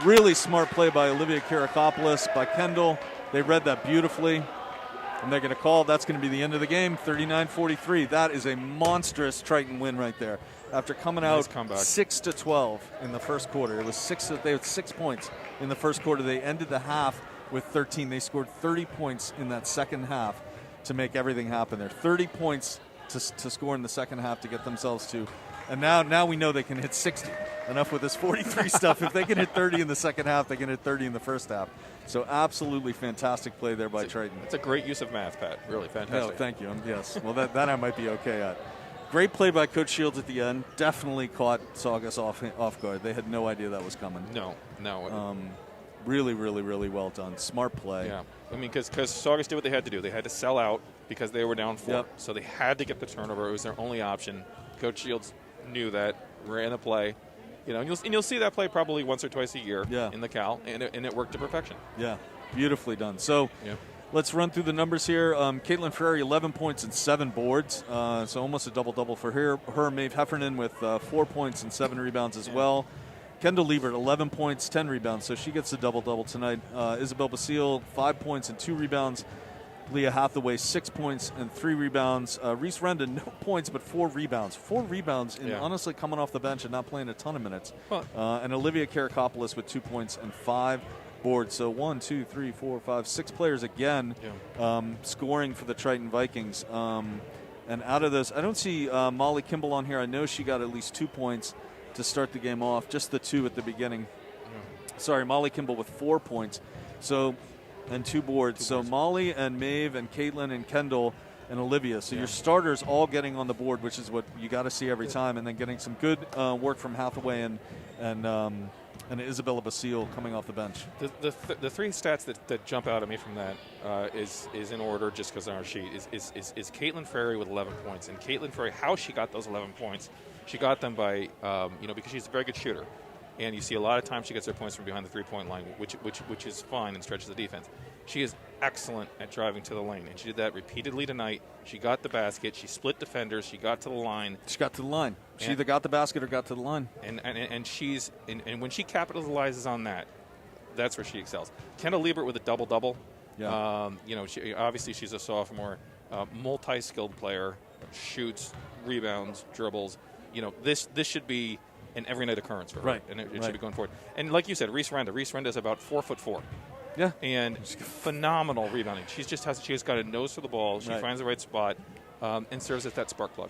Really smart play by Olivia Karakopoulos, by Kendall. They read that beautifully. And they're going to call. That's going to be the end of the game, 39-43. That is a monstrous Triton win right there. After coming out 6-12 in the first quarter, it was they had 6 points in the first quarter. They ended the half with 13. They scored 30 points in that second half to make everything happen there. 30 points to score in the second half to get themselves to. And now we know they can hit 60. Enough with this 43 stuff. If they can hit 30 in the second half, they can hit 30 in the first half. So absolutely fantastic play there by Triton. It's a great use of math, Pat. Really fantastic. No, thank you. Yes. Well, that I might be okay at. Great play by Coach Shields at the end. Definitely caught Saugus off guard. They had no idea that was coming. No. Really, really, really well done. Smart play. Yeah. I mean, because Saugus did what they had to do. They had to sell out because they were down 4. Yep. So they had to get the turnover. It was their only option. Coach Shields knew that, ran the play. And you'll see that play probably once or twice a year in the Cal, and it worked to perfection. Yeah, beautifully done. So let's run through the numbers here. Caitlin Frary, 11 points and 7 boards, so almost a double-double for her. Maeve Heffernan with 4 points and 7 rebounds as well. Kendall Liebert, 11 points, 10 rebounds, so she gets a double-double tonight. Isabel Basile, 5 points and 2 rebounds. Leah Hathaway, 6 points and 3 rebounds. Reese Rendon, no points, but 4 rebounds. 4 rebounds, honestly, coming off the bench and not playing a ton of minutes. And Olivia Karakopoulos with 2 points and 5 boards. So 1, 2, 3, 4, 5, 6 players again scoring for the Triton Vikings. And out of this, I don't see Molly Kimball on here. I know she got at least 2 points to start the game off, just the 2 at the beginning. Sorry, Molly Kimball with 4 points. And 2 boards. So Molly and Maeve and Caitlin and Kendall and Olivia. So your starters all getting on the board, which is what you got to see every time, and then getting some good work from Hathaway and Isabella Basile coming off the bench. The 3 stats that jump out at me from that is in order just because on our sheet is Caitlin Frary with 11 points. And Caitlin Frary, how she got those 11 points, she got them by because she's a very good shooter. And you see a lot of times she gets her points from behind the 3-point line, which is fine and stretches the defense. She is excellent at driving to the lane, and she did that repeatedly tonight. She got the basket. She split defenders. She got to the line. She got to the line. She either got the basket or got to the line. And when she capitalizes on that, that's where she excels. Kendall Liebert with a double-double. Yeah. She's a sophomore, multi-skilled player, shoots, rebounds, dribbles. This should be an every night occurrence for her. Right. And it should be going forward. And like you said, Reese Renda is about 4'4". Yeah. And phenomenal rebounding. She has got a nose for the ball. She finds the right spot and serves as that spark plug.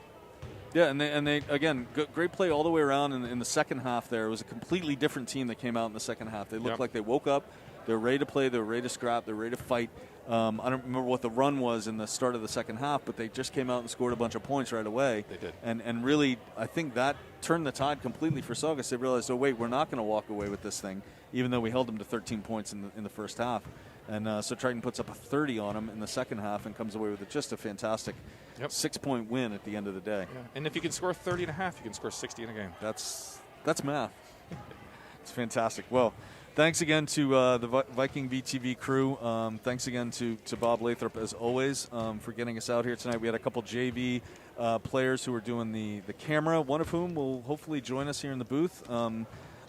Yeah, and they again, great play all the way around in the second half there. It was a completely different team that came out in the second half. They looked like they woke up. They're ready to play. They're ready to scrap. They're ready to fight. I don't remember what the run was in the start of the second half, but they just came out and scored a bunch of points right away. They did. And really, I think that turned the tide completely for Saugus. They realized, oh, wait, we're not going to walk away with this thing, even though we held them to 13 points in the first half. And so Triton puts up a 30 on them in the second half and comes away with just a fantastic 6-point win at the end of the day. Yeah. And if you can score 30 and a half, you can score 60 in a game. That's math. It's fantastic. Well, thanks again to the Viking VTV crew. Thanks again to Bob Lathrop, as always, for getting us out here tonight. We had a couple JV players who were doing the camera, one of whom will hopefully join us here in the booth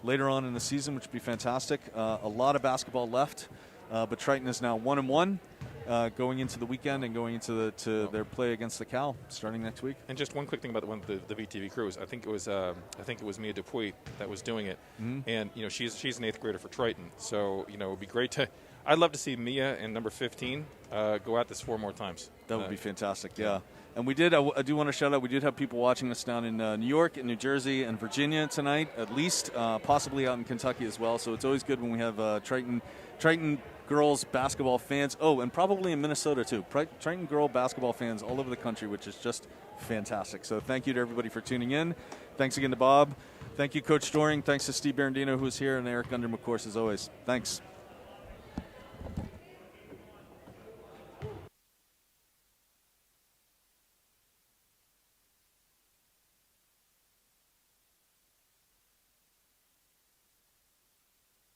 later on in the season, which would be fantastic. A lot of basketball left, but Triton is now 1-1. Going into the weekend and going into their play against the Cal starting next week. And just one quick thing about the VTV crews. I think it was Mia Dupuy that was doing it, and she's an 8th grader for Triton. So it would be great to. I'd love to see Mia and number 15 go at this 4 more times. That would be fantastic. Yeah. And we did. I do want to shout out. We did have people watching us down in New York, and New Jersey, and Virginia tonight, at least, possibly out in Kentucky as well. So it's always good when we have Triton girls basketball fans. Oh, and probably in Minnesota too. Triton girl basketball fans all over the country, which is just fantastic. So thank you to everybody for tuning in. Thanks again to Bob. Thank you, Coach Storing. Thanks to Steve Barandino, who's here, and Eric Underm, of course, as always. Thanks.